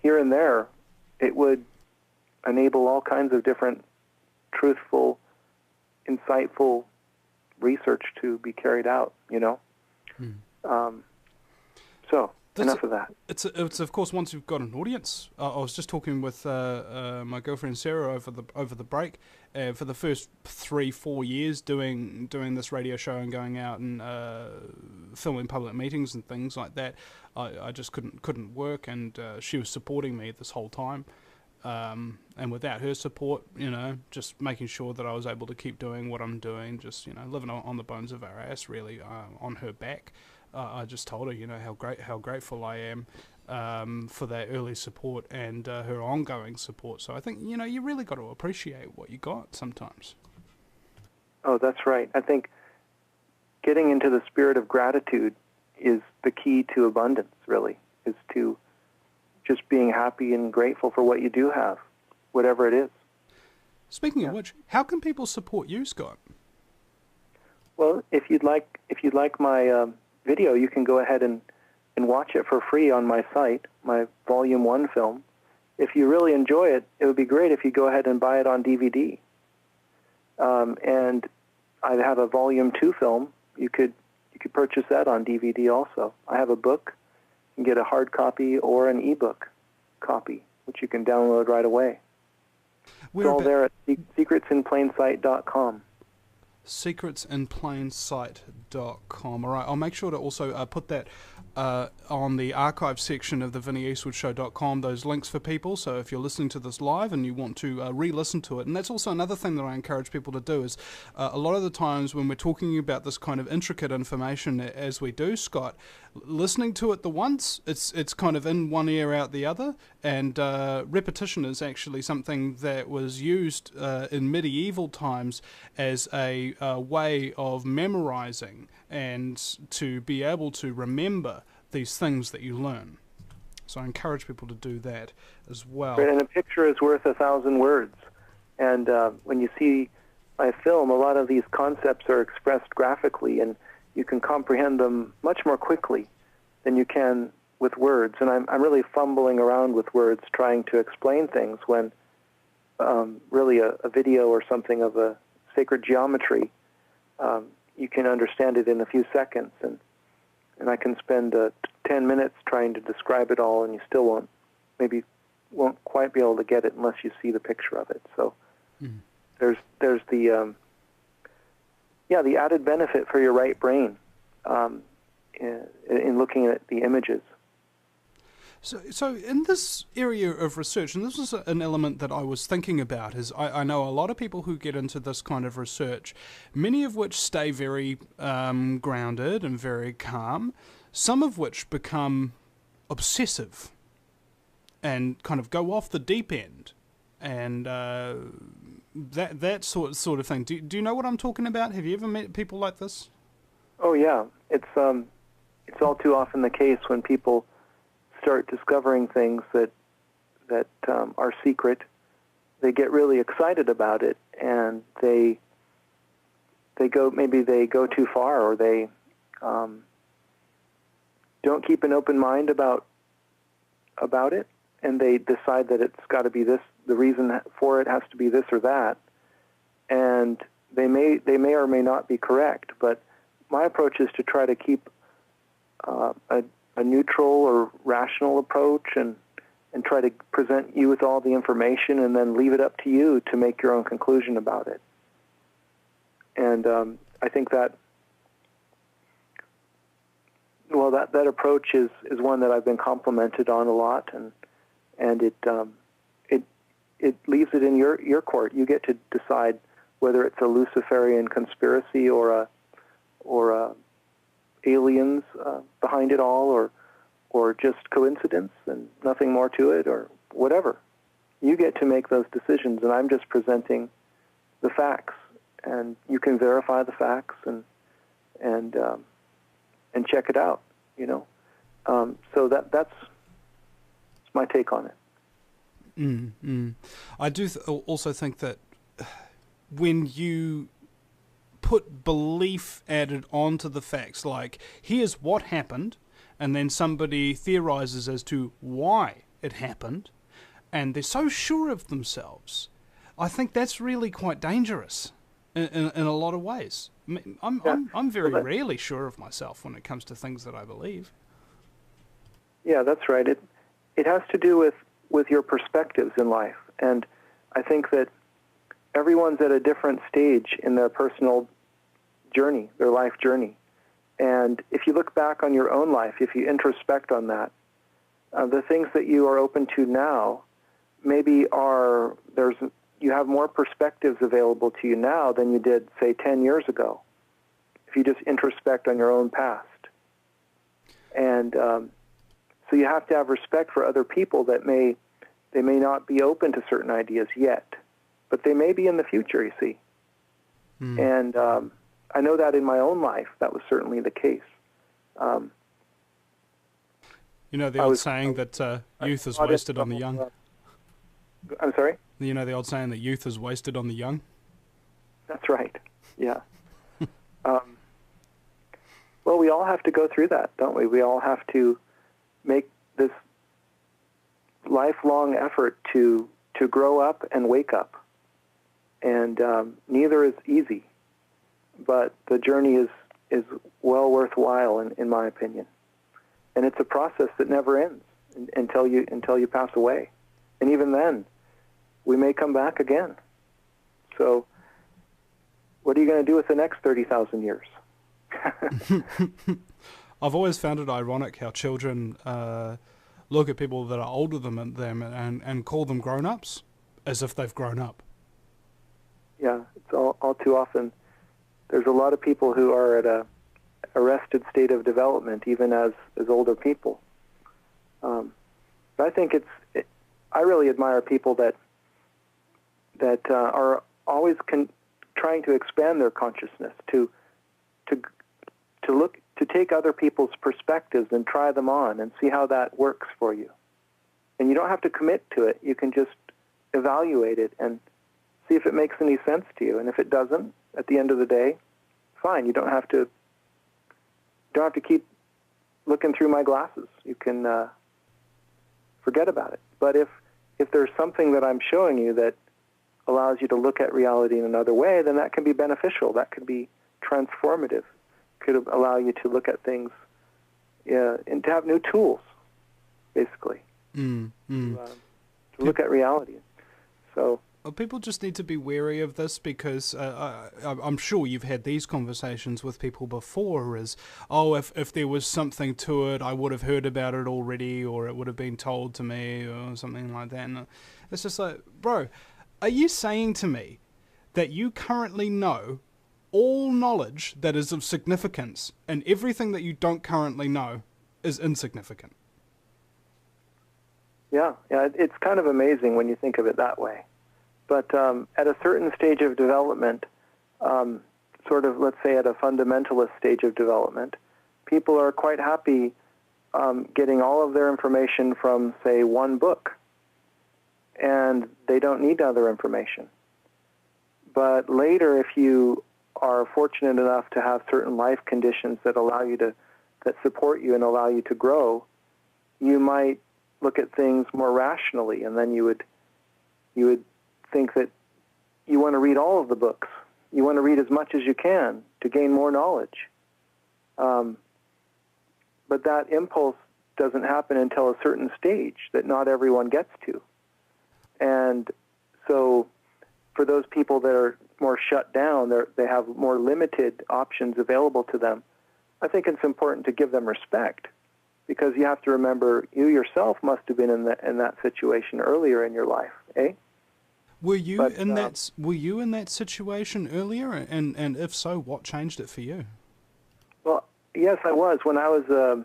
here and there, it would enable all kinds of different truthful, insightful research to be carried out, So, enough of that. It's of course, once you've got an audience. I was just talking with my girlfriend Sarah over the break. For the first 3-4 years doing this radio show and going out and filming public meetings and things like that, I just couldn't work, and she was supporting me this whole time. And without her support, just making sure that I was able to keep doing what I'm doing, just, living on the bones of our ass, really, on her back. I just told her, how grateful I am for that early support and her ongoing support. So I think, you really got to appreciate what you got sometimes. Oh, that's right. I think getting into the spirit of gratitude is the key to abundance, really, is to just being happy and grateful for what you do have, whatever it is. Speaking of which, how can people support you, Scott? Well, if you'd like my video, you can go ahead and watch it for free on my site, my Volume 1 film. If you really enjoy it, it would be great if you go ahead and buy it on DVD. And I have a Volume 2 film. You could purchase that on DVD also. I have a book. You can get a hard copy or an ebook copy, which you can download right away. It's all there at secretsinplainsight.com. secretsinplainsight.com. All right, I'll make sure to also put that on the archive section of the VinnyEastwoodShow.com, those links for people. So if you're listening to this live and you want to re-listen to it, and that's also another thing that I encourage people to do is a lot of the times when we're talking about this kind of intricate information as we do, Scott, listening to it the once, it's kind of in one ear out the other, and repetition is actually something that was used in medieval times as a way of memorizing and to be able to remember these things that you learn. So I encourage people to do that as well. Right, and a picture is worth 1,000 words. And when you see my film, a lot of these concepts are expressed graphically, and you can comprehend them much more quickly than you can with words. And I'm really fumbling around with words trying to explain things when really a video or something of a sacred geometry, you can understand it in a few seconds. And I can spend 10 minutes trying to describe it all, and you still won't quite be able to get it unless you see the picture of it. So there's the the added benefit for your right brain in looking at the images. So in this area of research, and this is an element that I was thinking about, is I know a lot of people who get into this kind of research, many of which stay very grounded and very calm, some of which become obsessive and kind of go off the deep end, and that sort of thing. Do you know what I'm talking about? Have you ever met people like this? Oh yeah, it's all too often the case when people start discovering things that are secret. They get really excited about it, and they go too far, or they don't keep an open mind about it, and they decide that it's got to be this. The reason for it has to be this or that, and they may or may not be correct. But my approach is to try to keep a neutral or rational approach, and try to present you with all the information, and then leave it up to you to make your own conclusion about it. And I think that that approach is one that I've been complimented on a lot, and it leaves it in your court. You get to decide whether it's a Luciferian conspiracy or aliens behind it all, or just coincidence and nothing more to it, or whatever. You get to make those decisions, and I'm just presenting the facts, and you can verify the facts and check it out. So that's my take on it. I do also think that when you put belief added onto the facts, like here's what happened, and then somebody theorizes as to why it happened, and they're so sure of themselves, I think that's really quite dangerous in a lot of ways. I'm very rarely sure of myself when it comes to things that I believe. Yeah, that's right. It has to do with your perspectives in life, and I think that everyone's at a different stage in their personal journey, their life journey. And if you look back on your own life, if you introspect on that, the things that you are open to now maybe you have more perspectives available to you now than you did, say, 10 years ago, if you just introspect on your own past. And so you have to have respect for other people that they may not be open to certain ideas yet, but they may be in the future, you see. And I know that in my own life, that was certainly the case. The old saying that youth is wasted on the young? I'm sorry? The old saying that youth is wasted on the young? That's right, yeah. Well, we all have to go through that, don't we? We all have to make this lifelong effort to grow up and wake up. And neither is easy, but the journey is well worthwhile, in my opinion. And it's a process that never ends until you pass away. And even then, we may come back again. So what are you going to do with the next 30,000 years? I've always found it ironic how children look at people that are older than them and call them grown-ups as if they've grown up. Yeah, it's all too often. There's a lot of people who are at a arrested state of development, even as older people. But I think I really admire people that are always trying to expand their consciousness, to take other people's perspectives and try them on and see how that works for you. And you don't have to commit to it. You can just evaluate it and see if it makes any sense to you. And if it doesn't, at the end of the day, fine. You don't have to keep looking through my glasses. You can forget about it. But if there's something that I'm showing you that allows you to look at reality in another way, then that can be beneficial. That could be transformative. Could allow you to look at things and to have new tools, basically, to look at reality. So. Well, people just need to be wary of this because I'm sure you've had these conversations with people before as, oh, if there was something to it, I would have heard about it already, or it would have been told to me, or something like that. And it's just like, bro, are you saying to me that you currently know all knowledge that is of significance and everything that you don't currently know is insignificant? Yeah, it's kind of amazing when you think of it that way. But at a certain stage of development, sort of, let's say at a fundamentalist stage of development, people are quite happy getting all of their information from, say, one book, and they don't need other information. But later, if you are fortunate enough to have certain life conditions that allow you to, that support you and allow you to grow, you might look at things more rationally, and then you would think that you want to read all of the books. You want to read as much as you can to gain more knowledge. But that impulse doesn't happen until a certain stage that not everyone gets to. And so for those people that are more shut down, they have more limited options available to them, I think it's important to give them respect, because you have to remember you yourself must have been in that situation earlier in your life, eh? Were you in that situation earlier? And if so, what changed it for you? Well, yes, I was. When I was,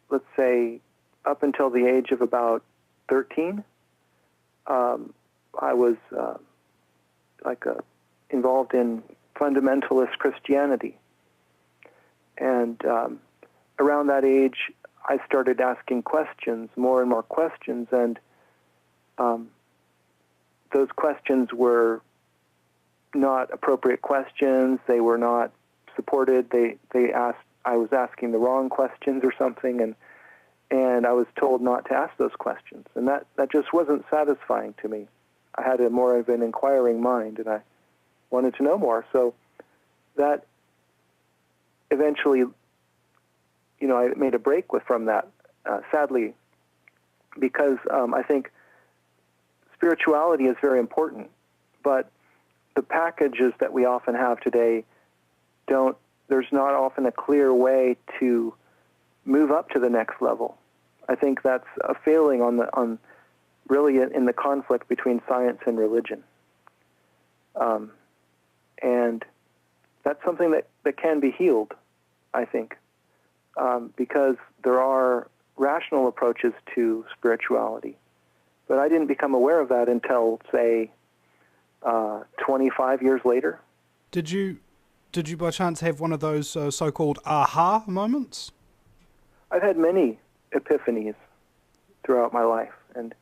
let's say, up until the age of about 13, I was involved in fundamentalist Christianity. And around that age, I started asking questions, more and more questions, and those questions were not appropriate questions. They were not supported. They asked, I was asking the wrong questions or something, and I was told not to ask those questions. And that just wasn't satisfying to me. I had more of an inquiring mind, and I wanted to know more. So that eventually, I made a break from that, sadly, because I think spirituality is very important, but the packages that we often have today there's not often a clear way to move up to the next level. I think that's a failing on really in the conflict between science and religion. And that's something that can be healed, I think, because there are rational approaches to spirituality. But I didn't become aware of that until, say, 25 years later. Did you by chance have one of those so-called aha moments? I've had many epiphanies throughout my life, and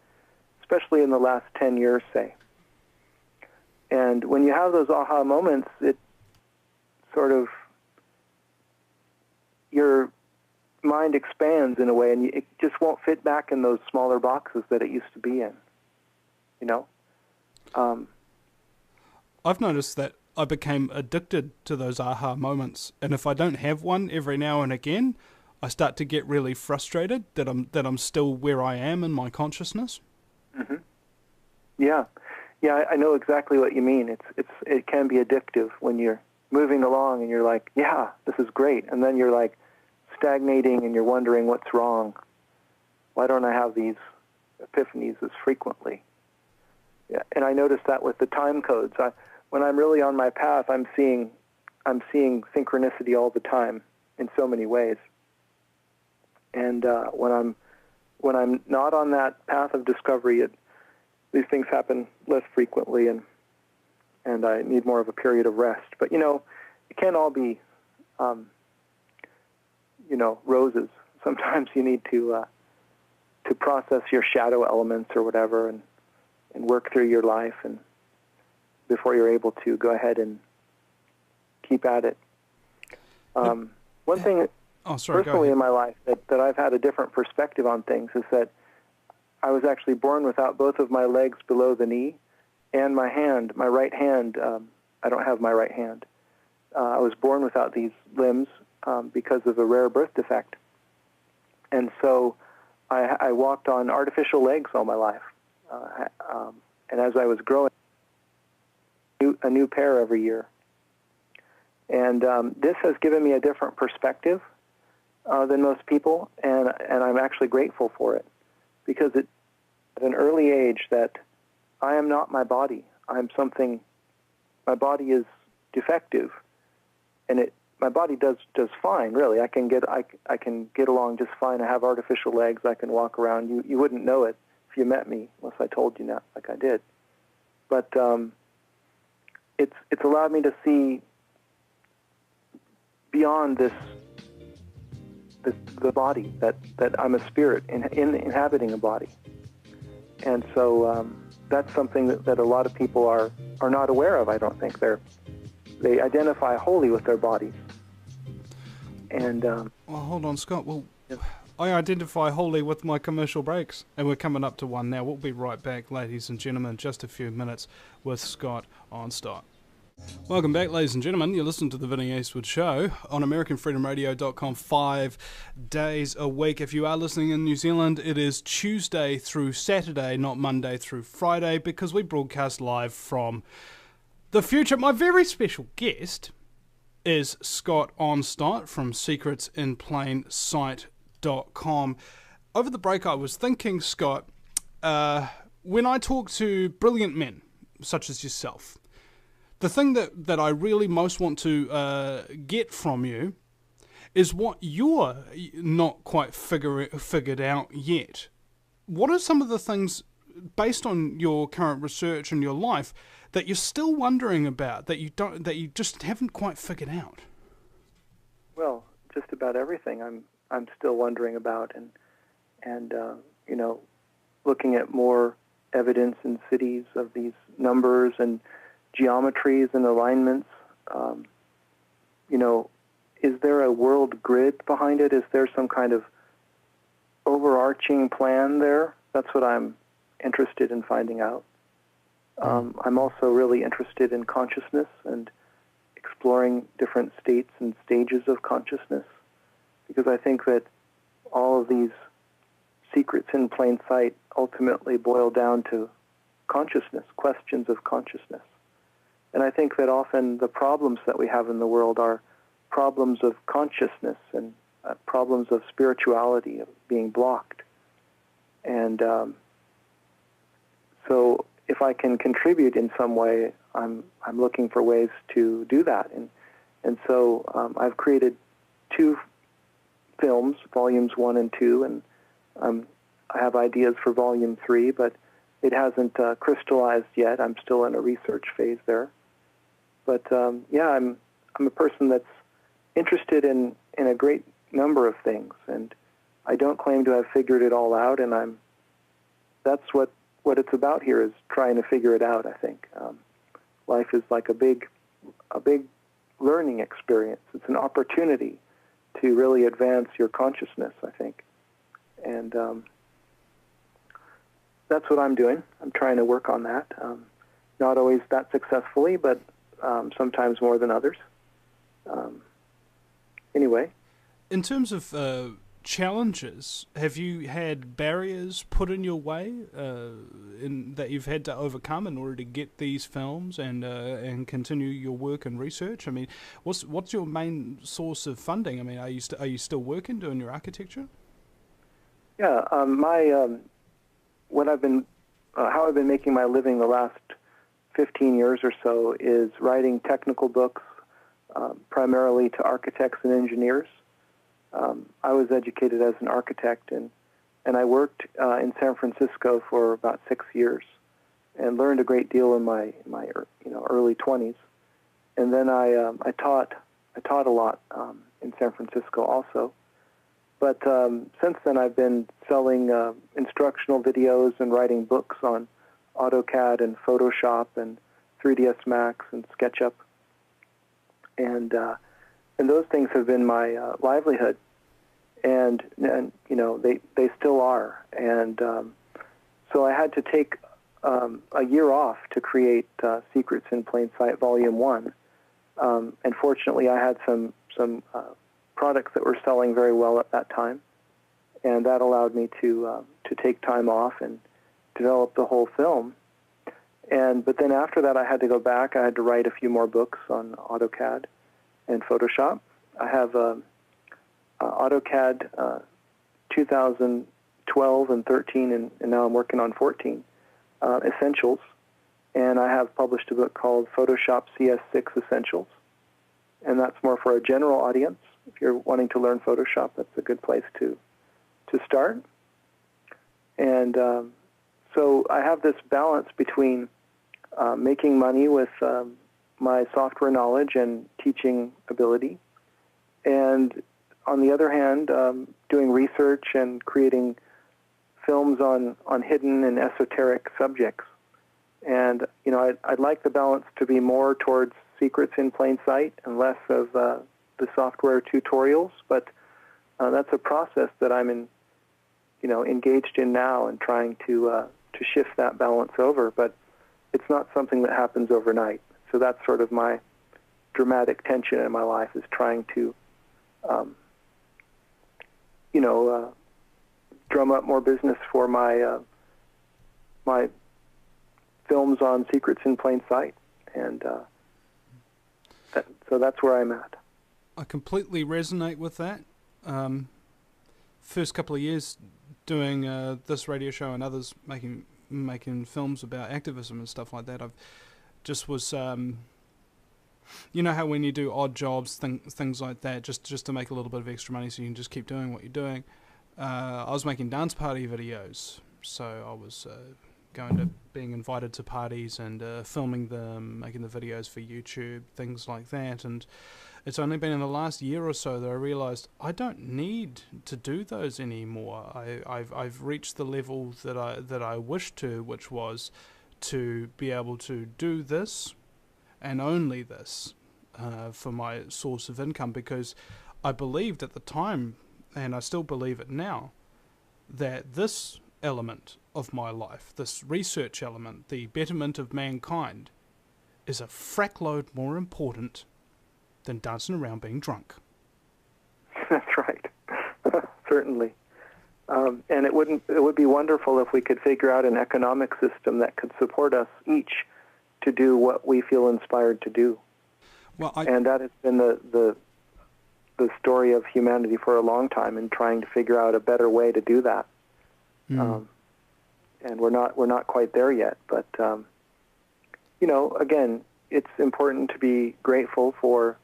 especially in the last 10 years, say. And when you have those aha moments, it sort of, your mind expands in a way, and it just won't fit back in those smaller boxes that it used to be in, I've noticed that I became addicted to those aha moments, and if I don't have one every now and again, I start to get really frustrated that I'm still where I am in my consciousness. Mm-hmm. Yeah, I know exactly what you mean. It can be addictive when you're moving along and you're like, yeah, this is great, and then you're like stagnating and you're wondering what's wrong. Why don't I have these epiphanies as frequently? Yeah, and I noticed that with the time codes. When I'm really on my path, I'm seeing synchronicity all the time in so many ways. And when I'm not on that path of discovery, these things happen less frequently, and I need more of a period of rest. But it can't all be roses. Sometimes you need to process your shadow elements or whatever, and work through your life, and before you're able to go ahead and keep at it. One thing Oh, sorry, go personally ahead. in my life that I've had a different perspective on things is that I was actually born without both of my legs below the knee and my hand, my right hand. I don't have my right hand. I was born without these limbs because of a rare birth defect. And so I walked on artificial legs all my life. And as I was growing, a new pair every year. And this has given me a different perspective than most people, and I'm actually grateful for it, because it, at an early age, that I am not my body. I'm something. My body is defective, and my body does fine. Really, I can get along just fine. I have artificial legs. I can walk around. You wouldn't know it if you met me unless I told you not, like I did. But it's allowed me to see beyond the body, that I'm a spirit inhabiting a body. And so that's something that a lot of people are not aware of. I don't think they identify wholly with their bodies. And well, hold on, Scott. Well, yes. I identify wholly with my commercial breaks, and we're coming up to one now. We'll be right back, ladies and gentlemen, just a few minutes with Scott Onstott. Welcome back, ladies and gentlemen. You're listening to the Vinny Eastwood Show on AmericanFreedomRadio.com 5 days a week. If you are listening in New Zealand, it is Tuesday through Saturday, not Monday through Friday, because we broadcast live from the future. My very special guest is Scott Onstott from SecretsInPlainSight.com. Over the break, I was thinking, Scott, when I talk to brilliant men such as yourself, the thing that I really most want to get from you is what you're not quite figured out yet. What are some of the things, based on your current research and your life, that you're still wondering about, that you just haven't quite figured out? Well, just about everything I'm still wondering about, and looking at more evidence in cities of these numbers and geometries and alignments. Is there a world grid behind it? Is there some kind of overarching plan there? That's what I'm interested in finding out. I'm also really interested in consciousness and exploring different states and stages of consciousness, because I think that all of these secrets in plain sight ultimately boil down to consciousness, questions of consciousness. And I think that often the problems that we have in the world are problems of consciousness and problems of spirituality, of being blocked. And so if I can contribute in some way, I'm looking for ways to do that. And so I've created 2 films, volumes 1 and 2, and I have ideas for volume 3, but it hasn't crystallized yet. I'm still in a research phase there. But I'm a person that's interested in a great number of things, and I don't claim to have figured it all out. And that's what it's about here, is trying to figure it out. I think life is like a big learning experience. It's an opportunity to really advance your consciousness, I think, and that's what I'm doing. I'm trying to work on that. Not always that successfully, but sometimes more than others. Anyway. In terms of challenges, have you had barriers put in your way that you've had to overcome in order to get these films and continue your work and research? I mean, what's your main source of funding? I mean, are you still working doing your architecture? Yeah, how I've been making my living the last 15 years or so is writing technical books, primarily to architects and engineers. I was educated as an architect, and I worked in San Francisco for about 6 years, and learned a great deal in my early 20s. And then I taught a lot in San Francisco also. But since then, I've been selling instructional videos and writing books on AutoCAD and Photoshop and 3ds Max and SketchUp, and those things have been my livelihood and they still are. And so I had to take a year off to create Secrets in Plain Sight Volume 1. And fortunately, I had some products that were selling very well at that time, and that allowed me to take time off and develop the whole film. But then after that, I had to go back. I had to write a few more books on AutoCAD and Photoshop. I have AutoCAD 2012 and 13, and now I'm working on 14 Essentials. And I have published a book called Photoshop CS6 Essentials, and that's more for a general audience. If you're wanting to learn Photoshop, that's a good place to start. And so I have this balance between making money with my software knowledge and teaching ability, and on the other hand, doing research and creating films on hidden and esoteric subjects. And, I'd like the balance to be more towards secrets in plain sight and less of the software tutorials, but that's a process that I'm engaged in now and trying to shift that balance over, but it's not something that happens overnight. So that's sort of my dramatic tension in my life, is trying to, drum up more business for my my films on Secrets in Plain Sight, and so that's where I'm at. I completely resonate with that. First couple of years doing this radio show and others, making films about activism and stuff like that, I've just was, you know how when you do odd jobs, things like that, just to make a little bit of extra money so you can just keep doing what you're doing. I was making dance party videos, so I was being invited to parties and filming them, making the videos for YouTube, things like that. And it's only been in the last year or so that I realized I don't need to do those anymore. I've reached the level that I wished to, which was to be able to do this and only this for my source of income, because I believed at the time, and I still believe it now, that this element of my life, this research element, the betterment of mankind, is a frackload more important than dancing around being drunk. That's right. Certainly. And it would be wonderful if we could figure out an economic system that could support us each to do what we feel inspired to do. Well, and that has been the story of humanity for a long time, in trying to figure out a better way to do that. And we're not quite there yet, but again, it's important to be grateful for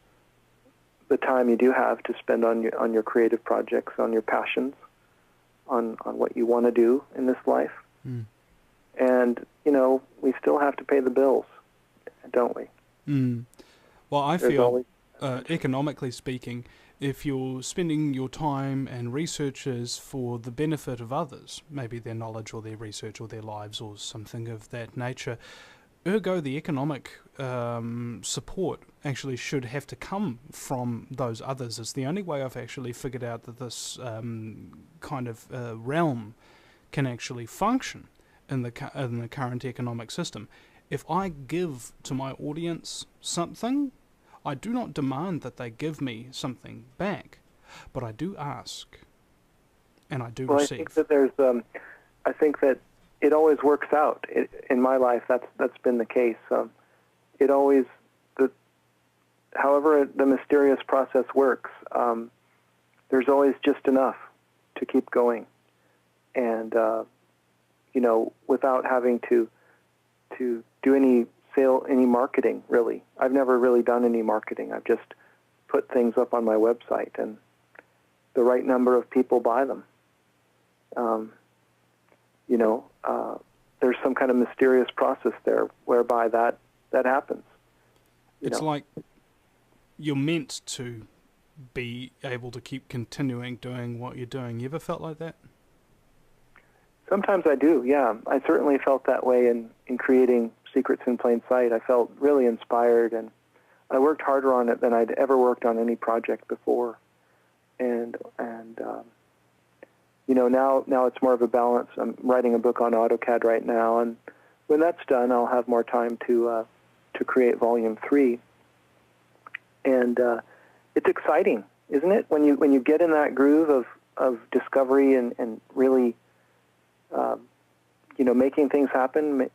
the time you do have to spend on your creative projects, on your passions, on what you want to do in this life. And we still have to pay the bills, don't we? Well, I feel economically speaking, if you're spending your time and researches for the benefit of others, maybe their knowledge or their research or their lives or something of that nature, ergo the economic support actually should have to come from those others. It's the only way I've actually figured out that this kind of realm can actually function in the current economic system. If I give to my audience something, I do not demand that they give me something back, but I do ask, and I do receive. I think that it always works out. In my life, that's been the case. It always, however the mysterious process works, there's always just enough to keep going, and without having to do any marketing, really. I've never really done any marketing. I've just put things up on my website, and the right number of people buy them. There's some kind of mysterious process there whereby that happens. It's like you're meant to be able to keep continuing doing what you're doing. You ever felt like that? Sometimes I do, yeah. I certainly felt that way in creating Secrets in Plain Sight. I felt really inspired, and I worked harder on it than I'd ever worked on any project before. and now it's more of a balance. I'm writing a book on AutoCAD right now, and when that's done, I'll have more time to create Volume 3. And it's exciting, isn't it? When you get in that groove of discovery and really, making things happen,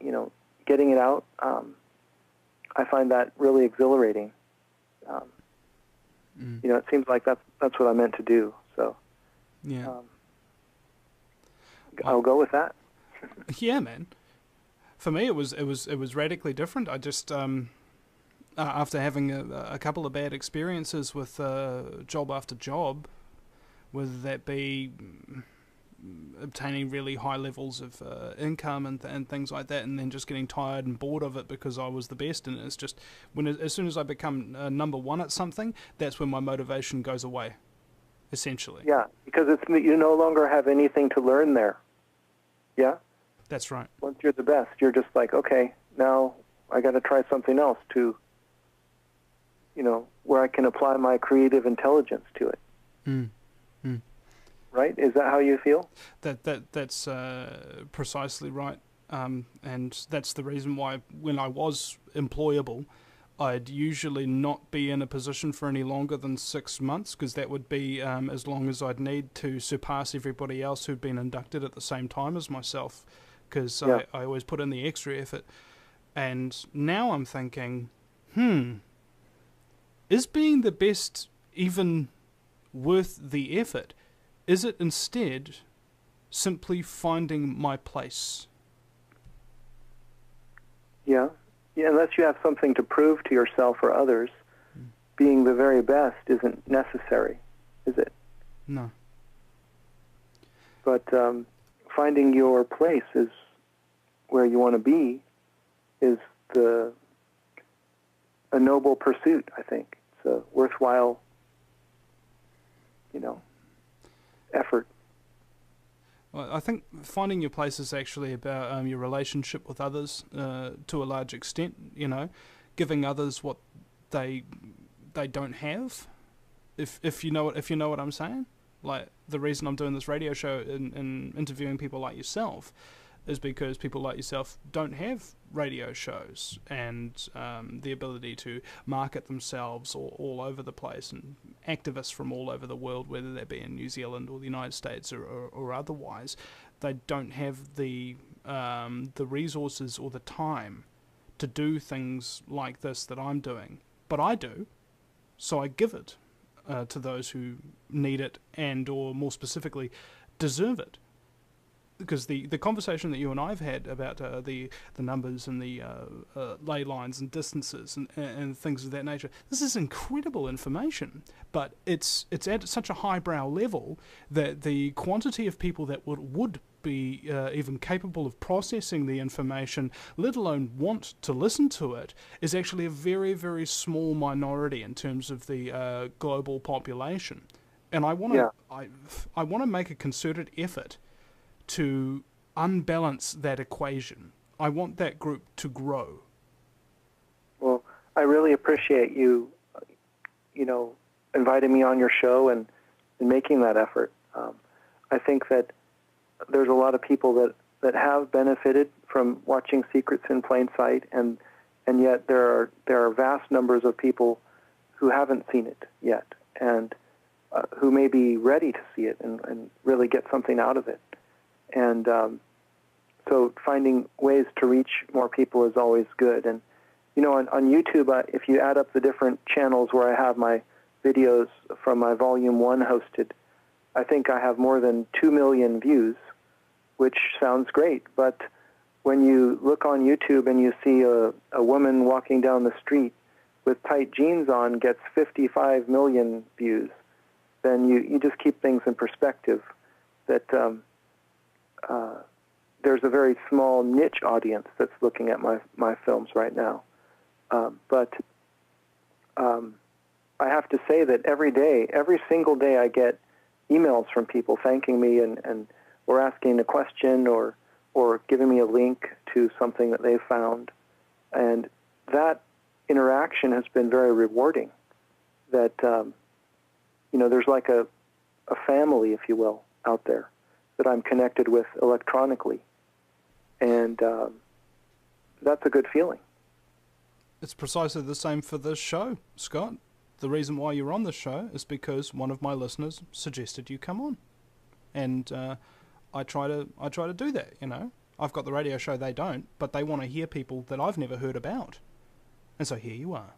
getting it out. I find that really exhilarating. It seems like that's what I'm meant to do. So, yeah, I'll go with that. Yeah, man. For me, it was radically different. I just after having a couple of bad experiences with job after job, whether that be obtaining really high levels of income and things like that, and then just getting tired and bored of it because I was the best, and it's just as soon as I become number one at something, that's when my motivation goes away, essentially. Yeah, because you no longer have anything to learn there. Yeah? That's right. Once you're the best, you're just like, okay, now I got to try something else to, where I can apply my creative intelligence to it. Right? Is that how you feel? That's precisely right. And that's the reason why when I was employable, I'd usually not be in a position for any longer than 6 months, because that would be as long as I'd need to surpass everybody else who'd been inducted at the same time as myself, because I always put in the extra effort. And now I'm thinking, is being the best even worth the effort? Is it instead simply finding my place? Yeah, unless you have something to prove to yourself or others, being the very best isn't necessary, is it? No. But finding your place is where you want to be is a noble pursuit, I think. It's a worthwhile, effort. Well, I think finding your place is actually about your relationship with others to a large extent. Giving others what they don't have. If you know what I'm saying. Like, the reason I'm doing this radio show and interviewing people like yourself is because people like yourself don't have radio shows and the ability to market themselves all over the place, and activists from all over the world, whether that be in New Zealand or the United States or otherwise, they don't have the resources or the time to do things like this that I'm doing. But I do, so I give it to those who need it and, or more specifically, deserve it. Because the conversation that you and I have had about the numbers and the ley lines and distances and things of that nature, this is incredible information, but it's at such a highbrow level that the quantity of people that would be even capable of processing the information, let alone want to listen to it, is actually a very, very small minority in terms of the global population. And I want to make a concerted effort to unbalance that equation. I want that group to grow. Well, I really appreciate you, inviting me on your show and making that effort. I think that there's a lot of people that have benefited from watching Secrets in Plain Sight, and yet there are vast numbers of people who haven't seen it yet, and who may be ready to see it and really get something out of it. And so finding ways to reach more people is always good. And, on YouTube, if you add up the different channels where I have my videos from my Volume 1 hosted, I think I have more than 2 million views, which sounds great. But when you look on YouTube and you see a woman walking down the street with tight jeans on gets 55 million views, then you just keep things in perspective that there's a very small niche audience that's looking at my films right now. But I have to say that every single day I get emails from people thanking me and or asking a question or giving me a link to something that they found. And that interaction has been very rewarding. That, there's like a family, if you will, out there that I'm connected with electronically. And that's a good feeling. It's precisely the same for this show, Scott. The reason why you're on this show is because one of my listeners suggested you come on. And I try to do that, you know. I've got the radio show, they don't, but they want to hear people that I've never heard about. And so here you are.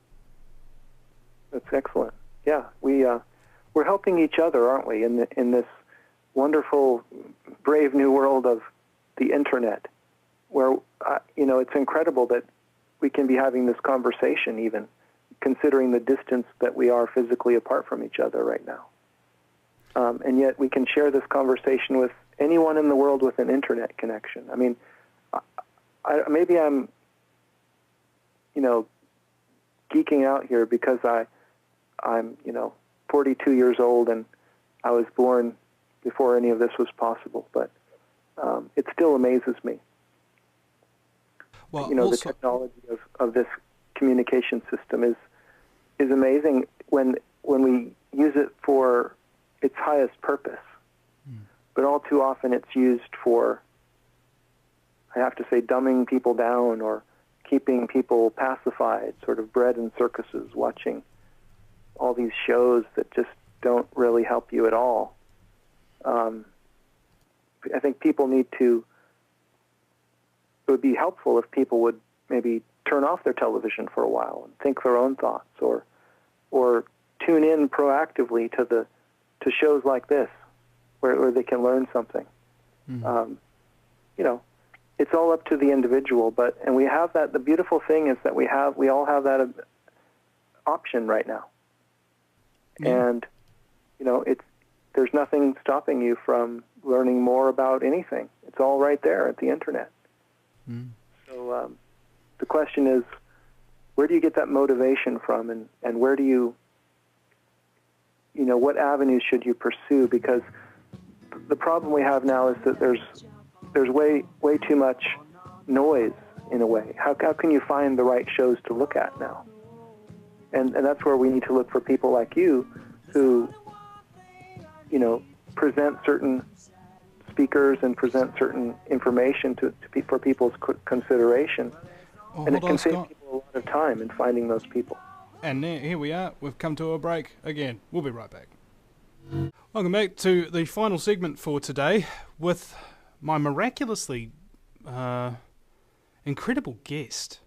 That's excellent. Yeah, we're helping each other, aren't we, in this wonderful, brave new world of the internet, where it's incredible that we can be having this conversation, even considering the distance that we are physically apart from each other right now. And yet we can share this conversation with anyone in the world with an internet connection. I mean, maybe I'm, geeking out here because I'm 42 years old and I was born before any of this was possible, but it still amazes me. Well, the technology of this communication system is amazing when we use it for its highest purpose. But all too often it's used for, I have to say, dumbing people down or keeping people pacified, sort of bred in circuses, watching all these shows that just don't really help you at all. I think people need to, it would be helpful if people would maybe turn off their television for a while and think their own thoughts, or tune in proactively to shows like this, where they can learn something. Mm-hmm. It's all up to the individual, and we have that. The beautiful thing is that we all have that option right now, and there's nothing stopping you from learning more about anything. It's all right there at the internet. So the question is, where do you get that motivation from, and where do you, what avenues should you pursue? Because the problem we have now is that there's way too much noise in a way. How can you find the right shows to look at now? And that's where we need to look for people like you who, present certain speakers and present certain information for people's consideration. Oh, and it can save Scott. people a lot of time in finding those people. And here we are. We've come to a break again. We'll be right back. Welcome back to the final segment for today with my miraculously incredible guest,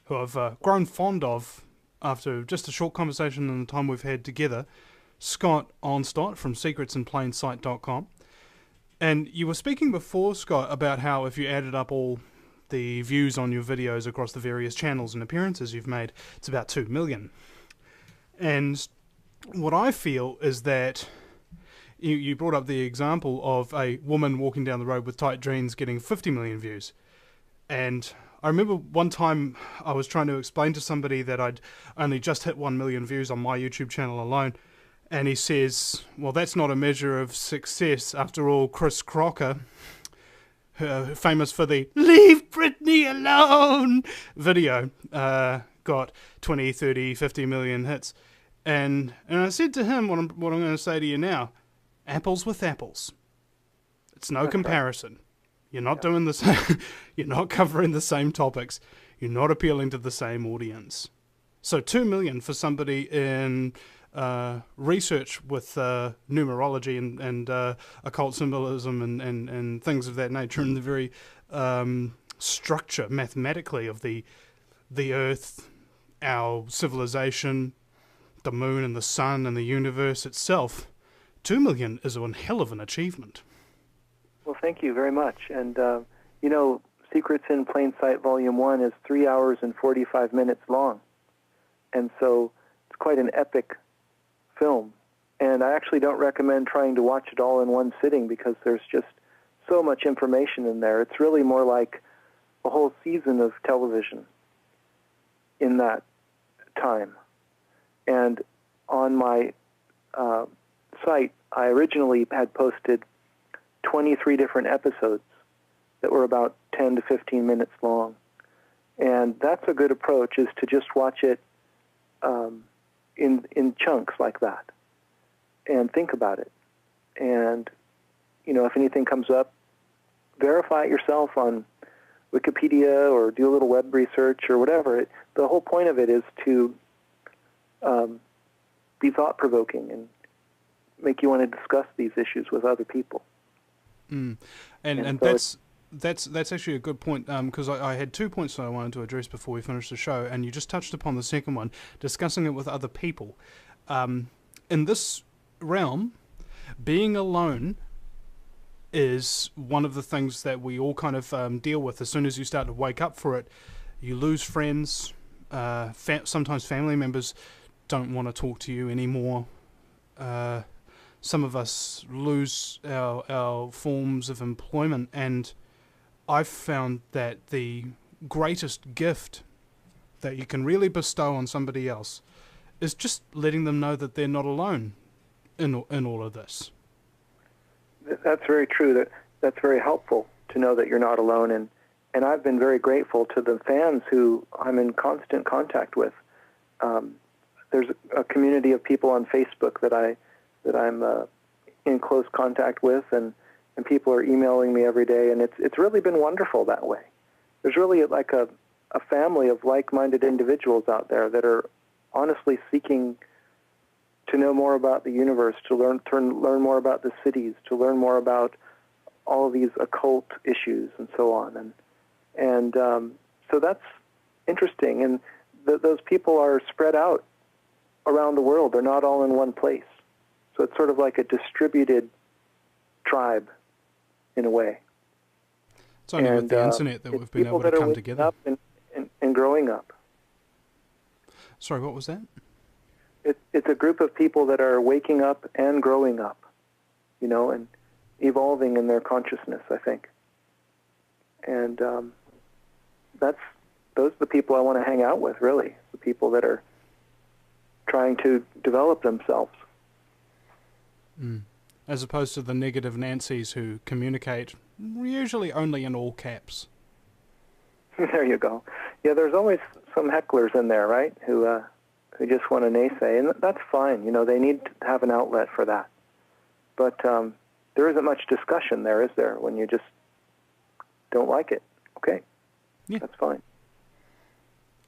who I've grown fond of after just a short conversation and the time we've had together, Scott Onstott from secretsinplainsight.com. And you were speaking before, Scott, about how if you added up all the views on your videos across the various channels and appearances you've made, it's about 2 million. And what I feel is that you brought up the example of a woman walking down the road with tight jeans getting 50 million views. And I remember one time I was trying to explain to somebody that I'd only just hit 1 million views on my YouTube channel alone. And he says, well, that's not a measure of success. After all, Chris Crocker, famous for the "Leave Britney Alone" video, got 20, 30, 50 million hits. And I said to him what I'm going to say to you now, apples with apples. It's no comparison. You're not doing the same. You're not covering the same topics. You're not appealing to the same audience. So 2 million for somebody in research with numerology and occult symbolism and things of that nature, and the very structure mathematically of the Earth, our civilization, the moon and the sun and the universe itself. 2 million is one hell of an achievement. Well, thank you very much. And, Secrets in Plain Sight Volume 1 is 3 hours and 45 minutes long. And so it's quite an epic film. And I actually don't recommend trying to watch it all in one sitting because there's just so much information in there. It's really more like a whole season of television in that time. And on my site, I originally had posted 23 different episodes that were about 10 to 15 minutes long. And that's a good approach, is to just watch it in chunks like that. and think about it. And, if anything comes up, verify it yourself on Wikipedia or do a little web research or whatever. The whole point of it is to be thought-provoking and make you want to discuss these issues with other people. And so that's actually a good point, because I had 2 points that I wanted to address before we finish the show, and you just touched upon the second one, discussing it with other people. In this realm, being alone is one of the things that we all kind of deal with. As soon as you start to wake up for it, you lose friends. Sometimes family members don't want to talk to you anymore. Some of us lose our forms of employment, and I've found that the greatest gift that you can really bestow on somebody else is just letting them know that they're not alone in all of this. That's very true. That's very helpful to know that you're not alone, and I've been very grateful to the fans who I'm in constant contact with. There's a community of people on Facebook that I'm in close contact with, and people are emailing me every day, and it's really been wonderful that way. There's really like a family of like-minded individuals out there that are honestly seeking to know more about the universe, to learn more about the cities, to learn more about all of these occult issues and so on. And so that's interesting. And those people are spread out around the world. They're not all in one place. So it's sort of like a distributed tribe in a way. It's only with the internet that we've been able to come together. Up and growing up. Sorry, what was that? It's a group of people that are waking up and growing up, and evolving in their consciousness, I think. And those are the people I want to hang out with, really, the people that are trying to develop themselves. As opposed to the negative Nancys who communicate usually only in all caps. There you go. Yeah, there's always some hecklers in there, right, who just want to naysay, and that's fine. They need to have an outlet for that. But there isn't much discussion there, is there, when you just don't like it? Okay, yeah. That's fine.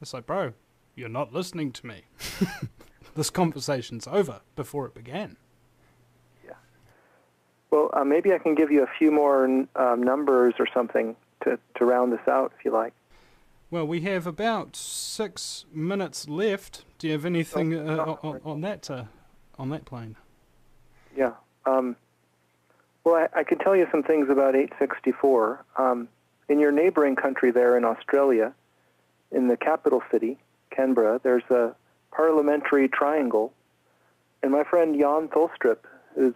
It's like, bro, you're not listening to me. This conversation's over before it began. Yeah. Well, maybe I can give you a few more numbers or something to round this out, if you like. Well, we have about 6 minutes left. Do you have anything on that plane? Yeah. Well, I can tell you some things about 864. In your neighboring country there in Australia, in the capital city, Canberra, there's a parliamentary triangle. And my friend Jan Tholstrup, who's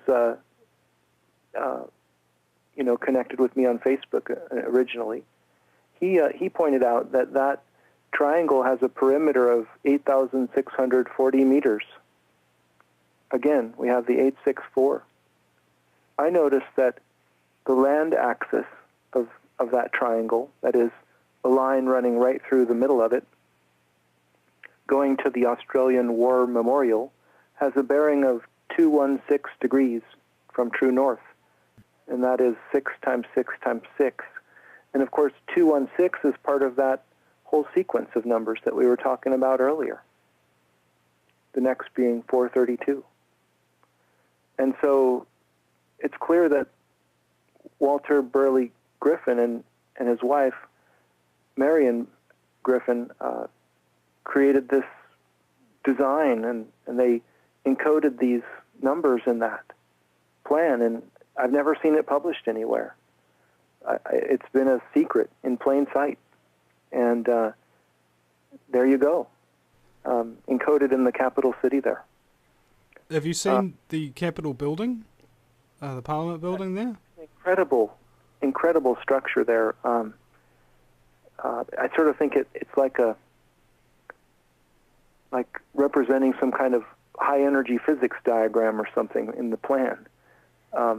connected with me on Facebook originally, he pointed out that triangle has a perimeter of 8,640 meters. Again, we have the 864. I noticed that the land axis of that triangle, that is a line running right through the middle of it, going to the Australian War Memorial, has a bearing of 216 degrees from true north, and that is 6 times 6 times 6. And of course, 216 is part of that whole sequence of numbers that we were talking about earlier. The next being 432. And so it's clear that Walter Burley Griffin and his wife, Marion Griffin, created this design, and they encoded these numbers in that plan, and I've never seen it published anywhere. It's been a secret in plain sight, and there you go, encoded in the capital city there. Have you seen the Capitol building, the Parliament building there? Incredible structure there. I sort of think it's like representing some kind of high-energy physics diagram or something in the plan. I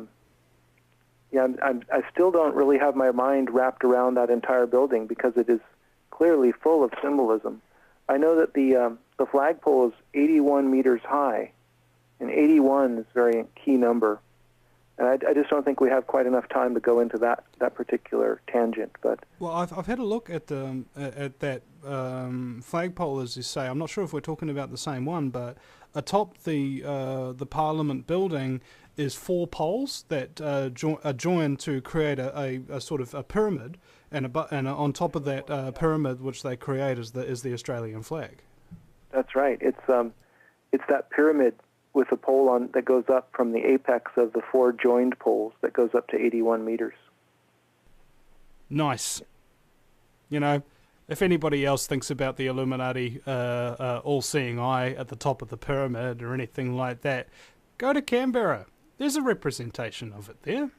still don't really have my mind wrapped around that entire building because it is clearly full of symbolism. I know that the flagpole is 81 meters high, And 81 is a very key number. And I just don't think we have quite enough time to go into that particular tangent. But well, I've had a look at that flagpole, as you say. I'm not sure if we're talking about the same one, but atop the Parliament building is 4 poles that are joined to create a sort of a pyramid, and on top of that pyramid, which they create, is the Australian flag. That's right. It's that pyramid with a pole on that goes up from the apex of the 4 joined poles that goes up to 81 meters. Nice. You know, if anybody else thinks about the Illuminati all-seeing eye at the top of the pyramid or anything like that, go to Canberra. There's a representation of it there.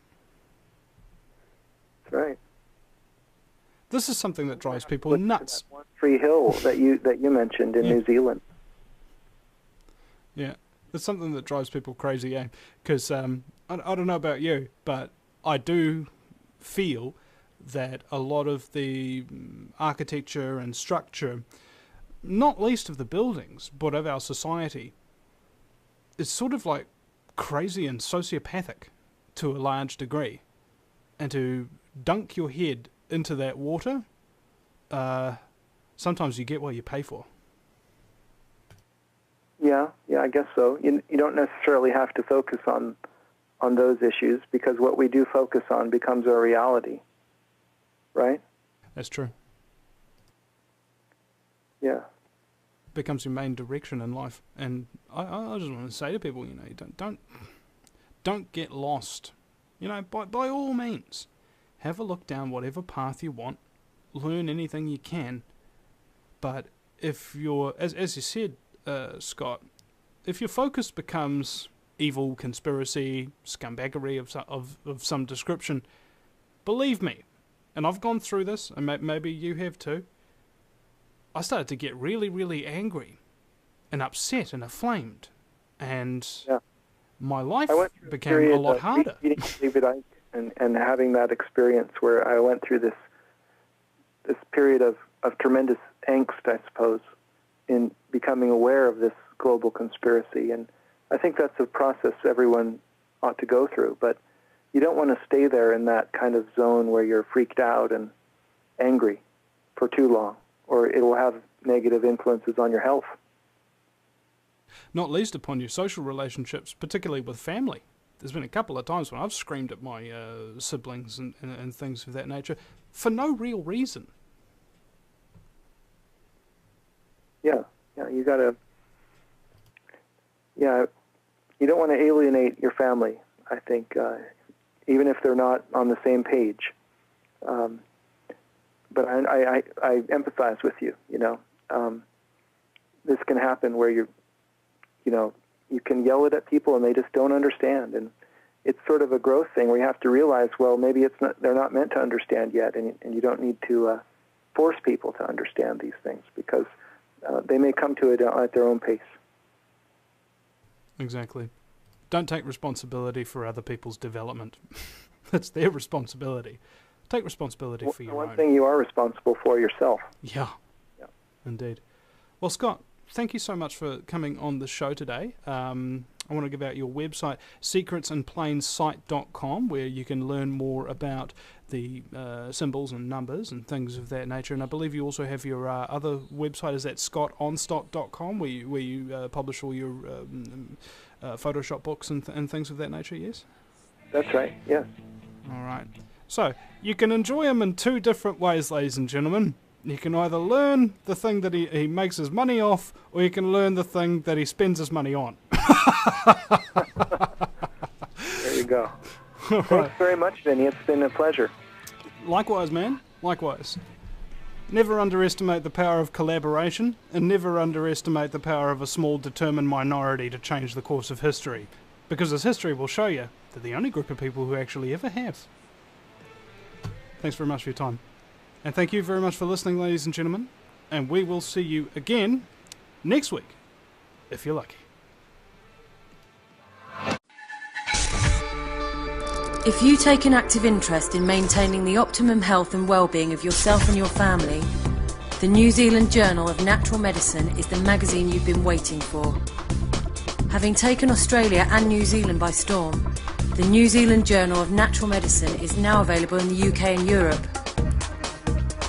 That's right. This is something that drives people nuts. That One Tree Hill that you mentioned in New Zealand. Yeah. It's something that drives people crazy, eh? Because I don't know about you, but I do feel that a lot of the architecture and structure, not least of the buildings, but of our society, is sort of like crazy and sociopathic to a large degree. And to dunk your head into that water, sometimes you get what you pay for. Yeah, I guess so. You don't necessarily have to focus on those issues, because what we do focus on becomes our reality, right? That's true. Yeah. Becomes your main direction in life, and I just want to say to people, you know, don't get lost. You know, by all means, have a look down whatever path you want, learn anything you can, but if you're, as you said, Scott, if your focus becomes evil, conspiracy, scumbaggery of some description, believe me, and I've gone through this, and maybe you have too, I started to get really, really angry and upset and aflamed, and my life became a lot harder. Meeting David Icke and having that experience where I went through this period of tremendous angst, I suppose, in becoming aware of this global conspiracy. And I think that's a process everyone ought to go through, but you don't want to stay there in that kind of zone where you're freaked out and angry for too long, or it will have negative influences on your health. Not least upon your social relationships, particularly with family. There's been a couple of times when I've screamed at my siblings and things of that nature for no real reason. Yeah, you gotta. Yeah, you don't want to alienate your family, I think, even if they're not on the same page. But I empathize with you. You know, this can happen where you can yell it at people and they just don't understand, and it's sort of a growth thing where you have to realize, well, maybe they're not meant to understand yet, and you don't need to force people to understand these things, because they may come to it at their own pace. Exactly. Don't take responsibility for other people's development. That's their responsibility. Take responsibility for your own. One thing you are responsible for yourself. Yeah. Indeed. Well, Scott, thank you so much for coming on the show today. I want to give out your website, secretsandplainsight.com, where you can learn more about the symbols and numbers and things of that nature. And I believe you also have your other website, is that Onstott.com, where you publish all your Photoshop books and things of that nature, yes? That's right, yes. All right. So, you can enjoy him in 2 different ways, ladies and gentlemen. You can either learn the thing that he makes his money off, or you can learn the thing that he spends his money on. There you go. Thanks very much, Vinny. It's been a pleasure. Likewise, man. Likewise. Never underestimate the power of collaboration, and never underestimate the power of a small, determined minority to change the course of history. Because as history will show you, they're the only group of people who actually ever have. Thanks very much for your time. And thank you very much for listening, ladies and gentlemen. And we will see you again next week, if you're lucky. If you take an active interest in maintaining the optimum health and well-being of yourself and your family, the New Zealand Journal of Natural Medicine is the magazine you've been waiting for. Having taken Australia and New Zealand by storm, the New Zealand Journal of Natural Medicine is now available in the UK and Europe.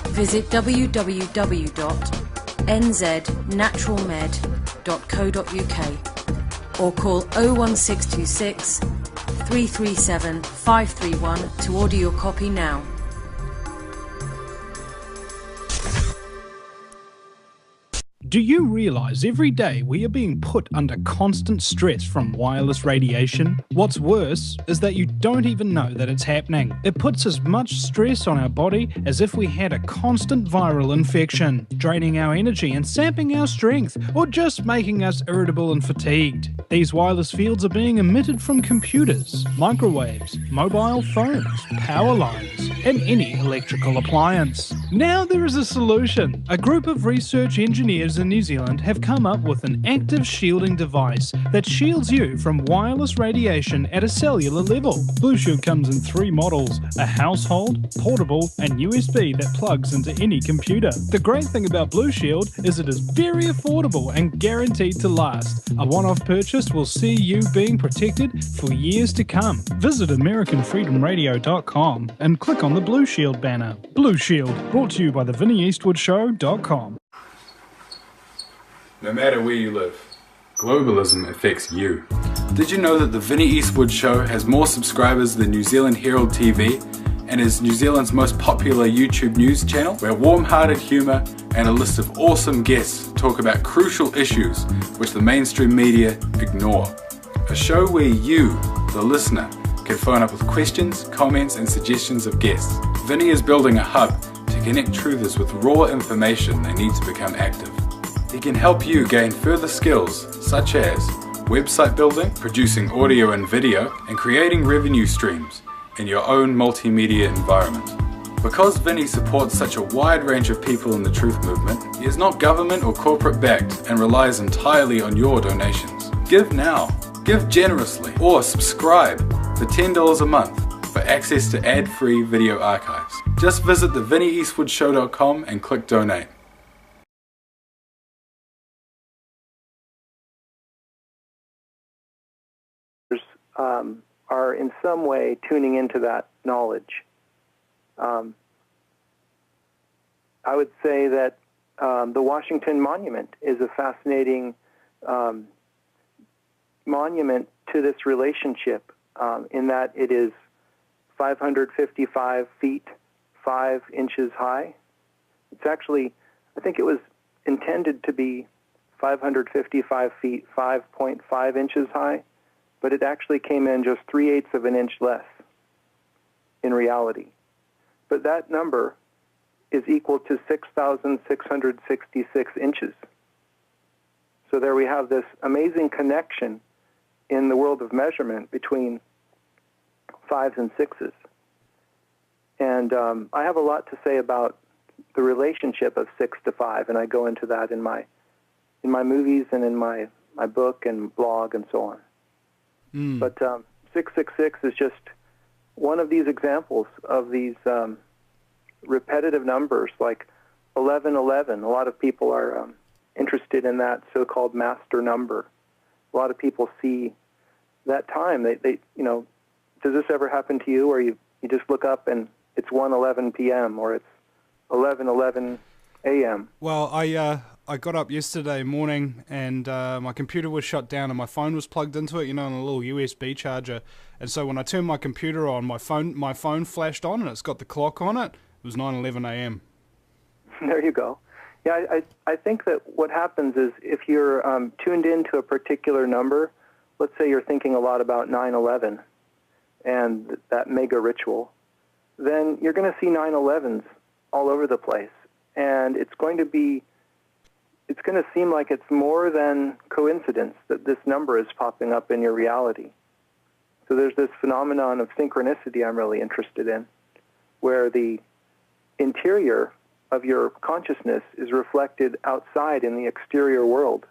Visit www.nznaturalmed.co.uk or call 01626 337 531 to order your copy now. Do you realise every day we are being put under constant stress from wireless radiation? What's worse is that you don't even know that it's happening. It puts as much stress on our body as if we had a constant viral infection, draining our energy and sapping our strength, or just making us irritable and fatigued. These wireless fields are being emitted from computers, microwaves, mobile phones, power lines, and any electrical appliance. Now there is a solution. A group of research engineers in New Zealand have come up with an active shielding device that shields you from wireless radiation at a cellular level. Blue Shield comes in 3 models: a household, portable, and USB that plugs into any computer. The great thing about Blue Shield is it is very affordable and guaranteed to last. A one-off purchase will see you being protected for years to come. Visit AmericanFreedomRadio.com and click on the Blue Shield banner. Blue Shield, brought to you by the VinnyEastwoodShow.com. No matter where you live, globalism affects you. Did you know that the Vinny Eastwood Show has more subscribers than New Zealand Herald TV and is New Zealand's most popular YouTube news channel, where warm-hearted humour and a list of awesome guests talk about crucial issues which the mainstream media ignore? A show where you, the listener, can phone up with questions, comments and suggestions of guests. Vinny is building a hub to connect truthers with raw information they need to become active. He can help you gain further skills such as website building, producing audio and video, and creating revenue streams in your own multimedia environment. Because Vinny supports such a wide range of people in the truth movement, he is not government or corporate backed and relies entirely on your donations. Give now, give generously, or subscribe for $10 a month for access to ad-free video archives. Just visit the VinnyEastwoodShow.com and click donate. Are in some way tuning into that knowledge. I would say that the Washington Monument is a fascinating monument to this relationship in that it is 555 feet, 5 inches high. It's actually, I think it was intended to be 555 feet, 5.5 inches high, but it actually came in just 3/8 of an inch less in reality. But that number is equal to 6,666 inches. So there we have this amazing connection in the world of measurement between 5s and 6s. And I have a lot to say about the relationship of 6 to 5, and I go into that in my movies and in my book and blog and so on. But 666 is just one of these examples of these repetitive numbers, like 1111. A lot of people are interested in that so-called master number. A lot of people see that time. They does this ever happen to you, where you just look up and it's 1:11 p.m. or it's 11:11 a.m.? Well, I got up yesterday morning and my computer was shut down and my phone was plugged into it, on a little USB charger. And so when I turned my computer on, my phone flashed on and it's got the clock on it. It was 9:11 a.m. There you go. Yeah, I think that what happens is if you're tuned into a particular number, let's say you're thinking a lot about 9/11 and that mega ritual, then you're going to see 9/11s all over the place. And it's going to seem like it's more than coincidence that this number is popping up in your reality. So there's this phenomenon of synchronicity I'm really interested in, where the interior of your consciousness is reflected outside in the exterior world,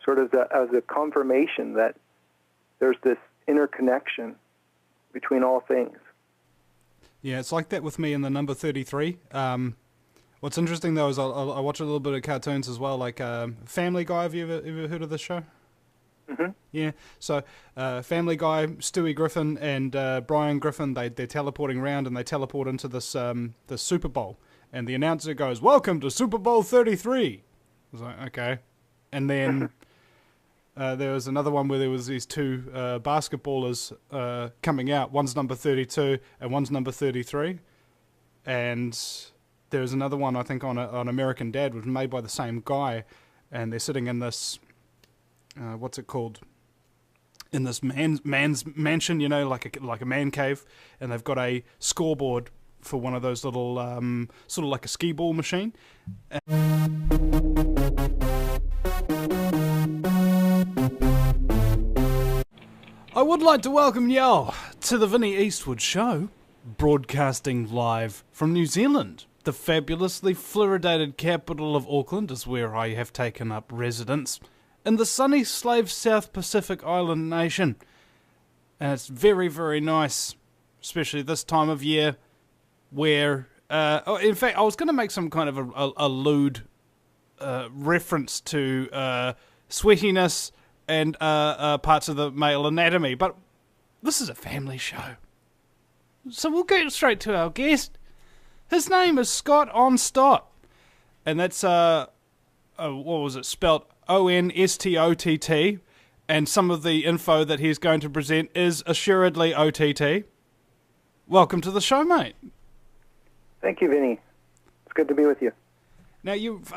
sort of as a confirmation that there's this interconnection between all things. Yeah, it's like that with me in the number 33. What's interesting, though, is I watch a little bit of cartoons as well, like Family Guy. Have you ever heard of this show? Mm-hmm. Yeah, so Family Guy, Stewie Griffin and Brian Griffin, they're teleporting around and they teleport into this Super Bowl. And the announcer goes, "Welcome to Super Bowl 33. I was like, okay. And then there was another one where there was these two basketballers coming out. One's number 32 and one's number 33. And there was another one, I think, on American Dad, was made by the same guy. And they're sitting in this, what's it called? In this man's mansion, you know, like a man cave. And they've got a scoreboard for one of those little, sort of like a skee ball machine. I would like to welcome y'all to the Vinny Eastwood Show, broadcasting live from New Zealand. The fabulously fluoridated capital of Auckland is where I have taken up residence, in the sunny slave South Pacific island nation. And it's very, very nice, especially this time of year, where, in fact, I was going to make some kind of a lewd reference to sweatiness and parts of the male anatomy, but this is a family show. So we'll get straight to our guest. His name is Scott Onstott, and that's, what was it, spelt Onstott, and some of the info that he's going to present is assuredly OTT. Welcome to the show, mate. Thank you, Vinny. It's good to be with you. Now, you've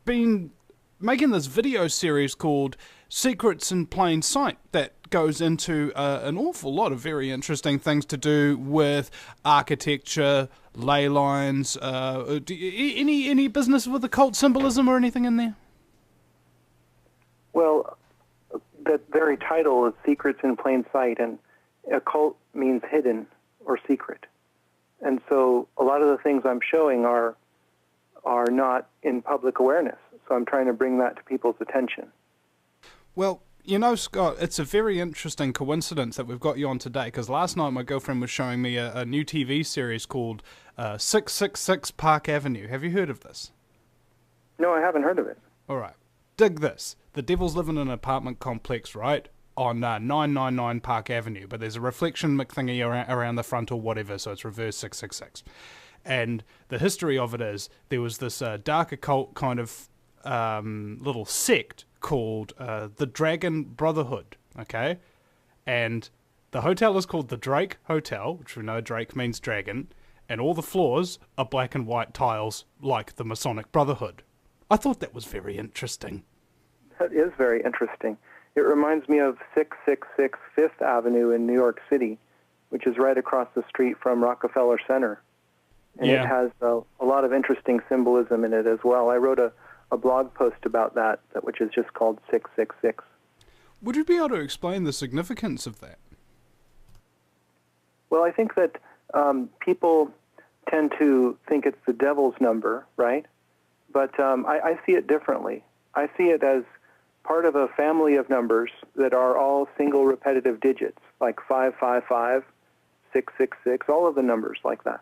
been making this video series called Secrets in Plain Sight that goes into an awful lot of very interesting things to do with architecture, ley lines. Any business with occult symbolism or anything in there? Well, that very title is Secrets in Plain Sight, and occult means hidden or secret. And so a lot of the things I'm showing are not in public awareness. So I'm trying to bring that to people's attention. Well, you know, Scott, it's a very interesting coincidence that we've got you on today, because last night my girlfriend was showing me a new TV series called 666 Park Avenue. Have you heard of this? No, I haven't heard of it. All right. Dig this. The devil's living in an apartment complex, right, on 999 Park Avenue, but there's a reflection thingy around the front or whatever, so it's reverse 666. And the history of it is there was this dark occult kind of little sect called the Dragon Brotherhood, okay? And the hotel is called the Drake Hotel, which we know Drake means dragon, and all the floors are black and white tiles like the Masonic Brotherhood. I thought that was very interesting. That is very interesting. It reminds me of 666 Fifth Avenue in New York City, which is right across the street from Rockefeller Center. And yeah. It has a lot of interesting symbolism in it as well. I wrote a blog post about that, which is just called 666. Would you be able to explain the significance of that? Well, I think that people tend to think it's the devil's number, right? But I see it differently. I see it as part of a family of numbers that are all single repetitive digits, like 555, 666, all of the numbers like that.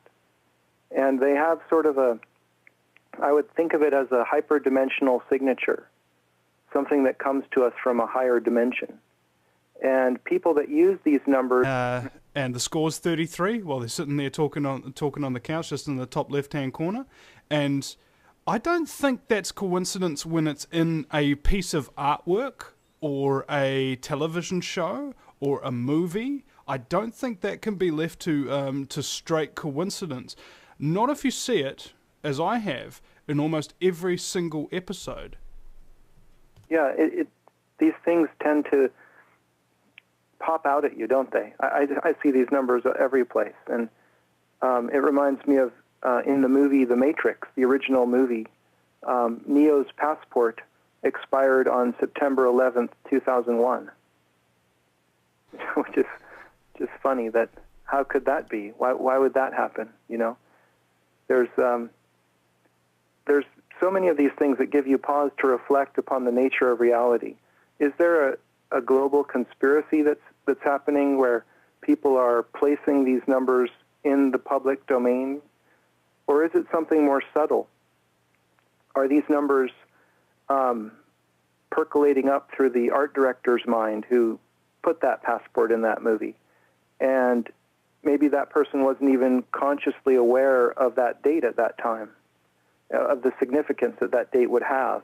And they have sort of I would think of it as a hyperdimensional signature, something that comes to us from a higher dimension. And people that use these numbers... and the score's 33 while they're sitting there talking on the couch just in the top left-hand corner. And I don't think that's coincidence when it's in a piece of artwork or a television show or a movie. I don't think that can be left to straight coincidence. Not if you see it, as I have, in almost every single episode. Yeah, these things tend to pop out at you, don't they? I see these numbers every place. And it reminds me of, in the movie The Matrix, the original movie, Neo's passport expired on September 11th, 2001. Which is just funny that, how could that be? Why would that happen, you know? There's so many of these things that give you pause to reflect upon the nature of reality. Is there a global conspiracy that's happening where people are placing these numbers in the public domain? Or is it something more subtle? Are these numbers percolating up through the art director's mind who put that passport in that movie. And maybe that person wasn't even consciously aware of that date at that time, of the significance that that date would have.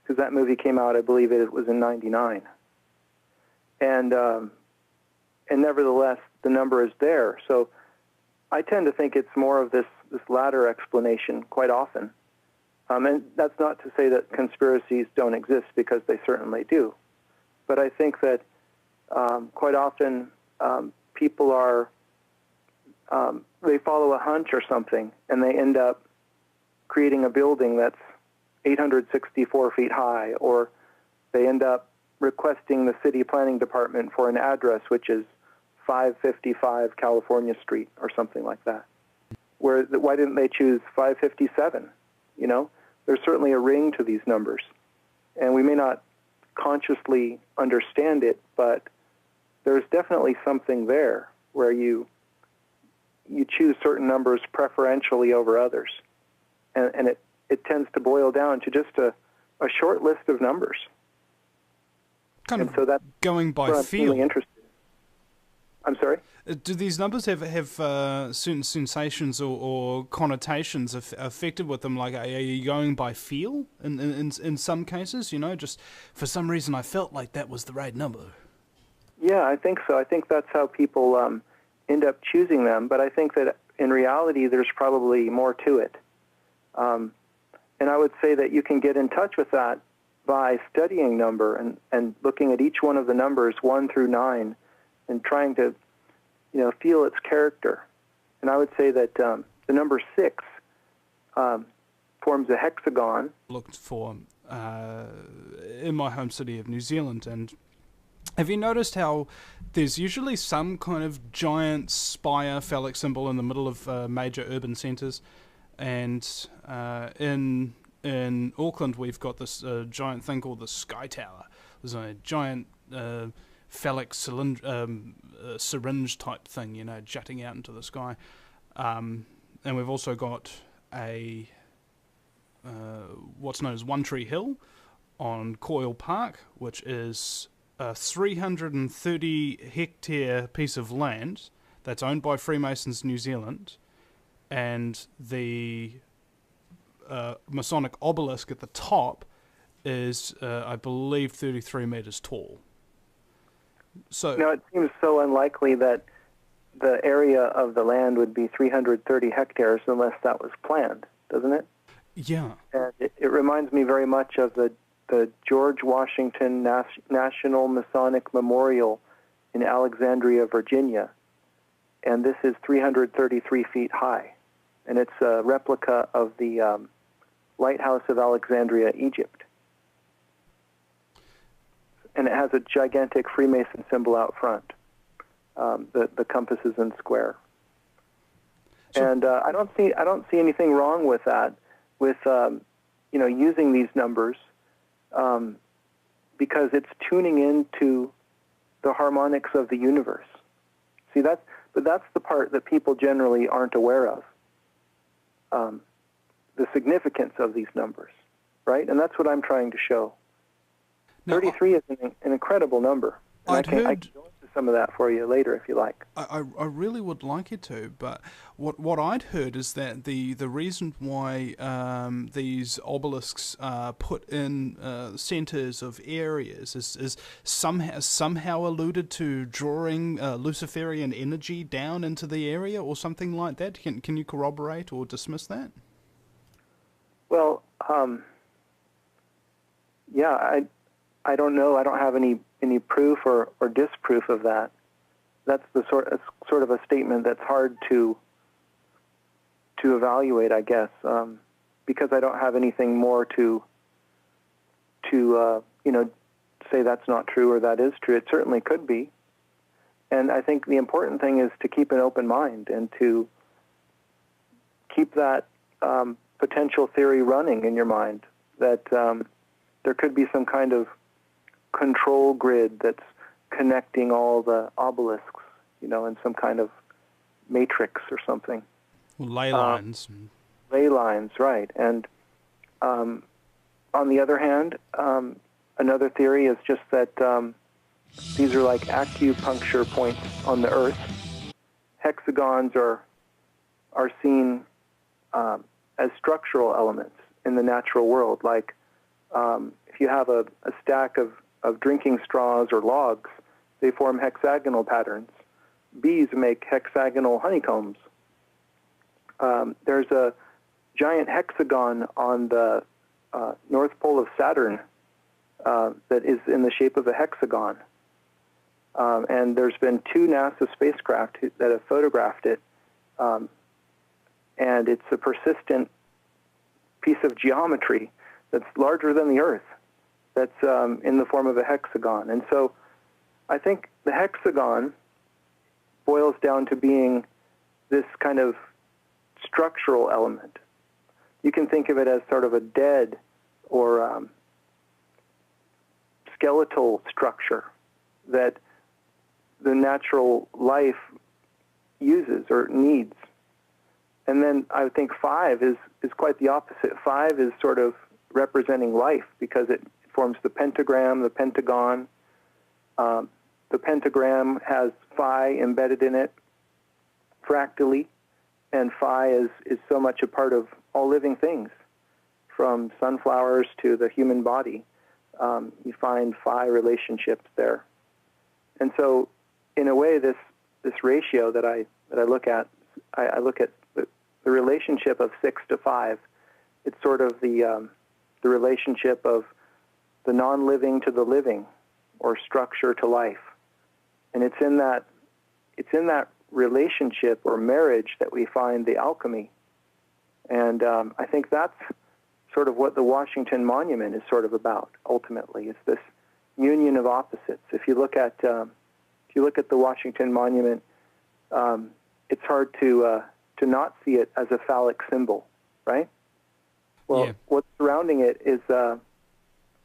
Because that movie came out, I believe it was in '99. And nevertheless, the number is there. So I tend to think it's more of this latter explanation quite often. And that's not to say that conspiracies don't exist, because they certainly do. But I think that quite often people are, they follow a hunch or something, and they end up creating a building that's 864 feet high, or they end up requesting the city planning department for an address which is 555 California Street or something like that. Why didn't they choose 557? You know, there's certainly a ring to these numbers, and we may not consciously understand it, but there's definitely something there where you choose certain numbers preferentially over others, and it tends to boil down to just a short list of numbers. Kind and of so that's going by where I'm feel. really interested. I'm sorry? Do these numbers have certain sensations or connotations affected with them? Like, are you going by feel in some cases? You know, just for some reason I felt like that was the right number. Yeah, I think so. I think that's how people end up choosing them. But I think that in reality, there's probably more to it. And I would say that you can get in touch with that by studying number and looking at each one of the numbers 1 through 9 and trying to, you know, feel its character. And I would say that the number 6 forms a hexagon. Looked for in my home city of New Zealand, and have you noticed how there's usually some kind of giant spire phallic symbol in the middle of major urban centres? And in Auckland, we've got this giant thing called the Sky Tower. There's a giant phallic syringe type thing, you know, jutting out into the sky. And we've also got a what's known as One Tree Hill on Coyle Park, which is a 330-hectare piece of land that's owned by Freemasons New Zealand, and the Masonic obelisk at the top is, I believe, 33 meters tall. So now, it seems so unlikely that the area of the land would be 330 hectares unless that was planned, doesn't it? Yeah. And it reminds me very much of the George Washington National Masonic Memorial in Alexandria, Virginia. And this is 333 feet high. And it's a replica of the Lighthouse of Alexandria, Egypt. And it has a gigantic Freemason symbol out front. The compass is in square. And I don't see anything wrong with that, with using these numbers, because it's tuning into the harmonics of the universe. See, that's the part that people generally aren't aware of. The significance of these numbers, right? And that's what I'm trying to show. Now, 33 is an incredible number. And I can go into some of that for you later if you like. I really would like you to, but what I'd heard is that the reason why these obelisks are put in centres of areas is somehow alluded to drawing Luciferian energy down into the area or something like that. Can you corroborate or dismiss that? Well, yeah, I don't know. I don't have any proof or disproof of that. That's the sort of a statement that's hard to evaluate, I guess, because I don't have anything more to say that's not true or that is true. It certainly could be, and I think the important thing is to keep an open mind and to keep that potential theory running in your mind that there could be some kind of control grid that's connecting all the obelisks, in some kind of matrix or something. Well, ley lines. Ley lines, right. And on the other hand, Another theory is just that these are like acupuncture points on the Earth. Hexagons are seen as structural elements in the natural world. Like if you have a stack of drinking straws or logs, they form hexagonal patterns. Bees make hexagonal honeycombs. There's a giant hexagon on the North Pole of Saturn that is in the shape of a hexagon. And there's been 2 NASA spacecraft that have photographed it. And it's a persistent piece of geometry that's larger than the Earth, that's in the form of a hexagon. And so I think the hexagon boils down to being this kind of structural element. You can think of it as sort of a dead or skeletal structure that the natural life uses or needs. And then I think 5 is quite the opposite. 5 is sort of representing life because it forms the pentagram, the pentagon. The pentagram has phi embedded in it fractally, and phi is so much a part of all living things, from sunflowers to the human body. You find phi relationships there. And so, in a way, this ratio that I look at, I look at the relationship of 6 to 5. It's sort of the relationship of the non-living to the living, or structure to life. And it's in that relationship or marriage that we find the alchemy. And I think that's sort of what the Washington Monument is sort of about. Ultimately, it's this union of opposites. If you look at the Washington Monument, it's hard to not see it as a phallic symbol, right? Well, what's surrounding it is a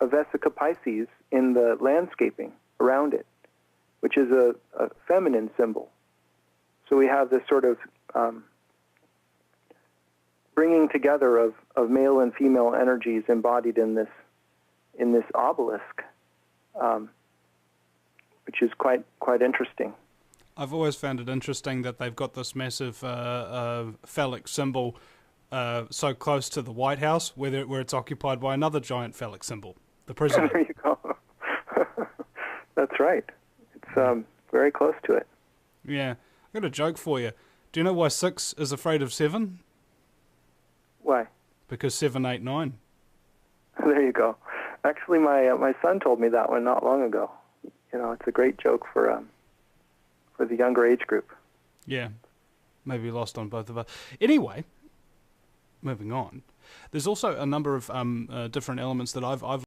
Vesica Pisces in the landscaping around it, which is a feminine symbol. So we have this sort of bringing together of male and female energies embodied in this obelisk, which is quite interesting. I've always found it interesting that they've got this massive phallic symbol so close to the White House, where it's occupied by another giant phallic symbol, the president. There you go. That's right. It's very close to it. Yeah. I've got a joke for you. Do you know why 6 is afraid of 7? Why? Because 7, 8, 9. There you go. Actually, my son told me that one not long ago. You know, it's a great joke for the younger age group. Yeah. Maybe lost on both of us. Anyway, moving on. There's also a number of different elements that I've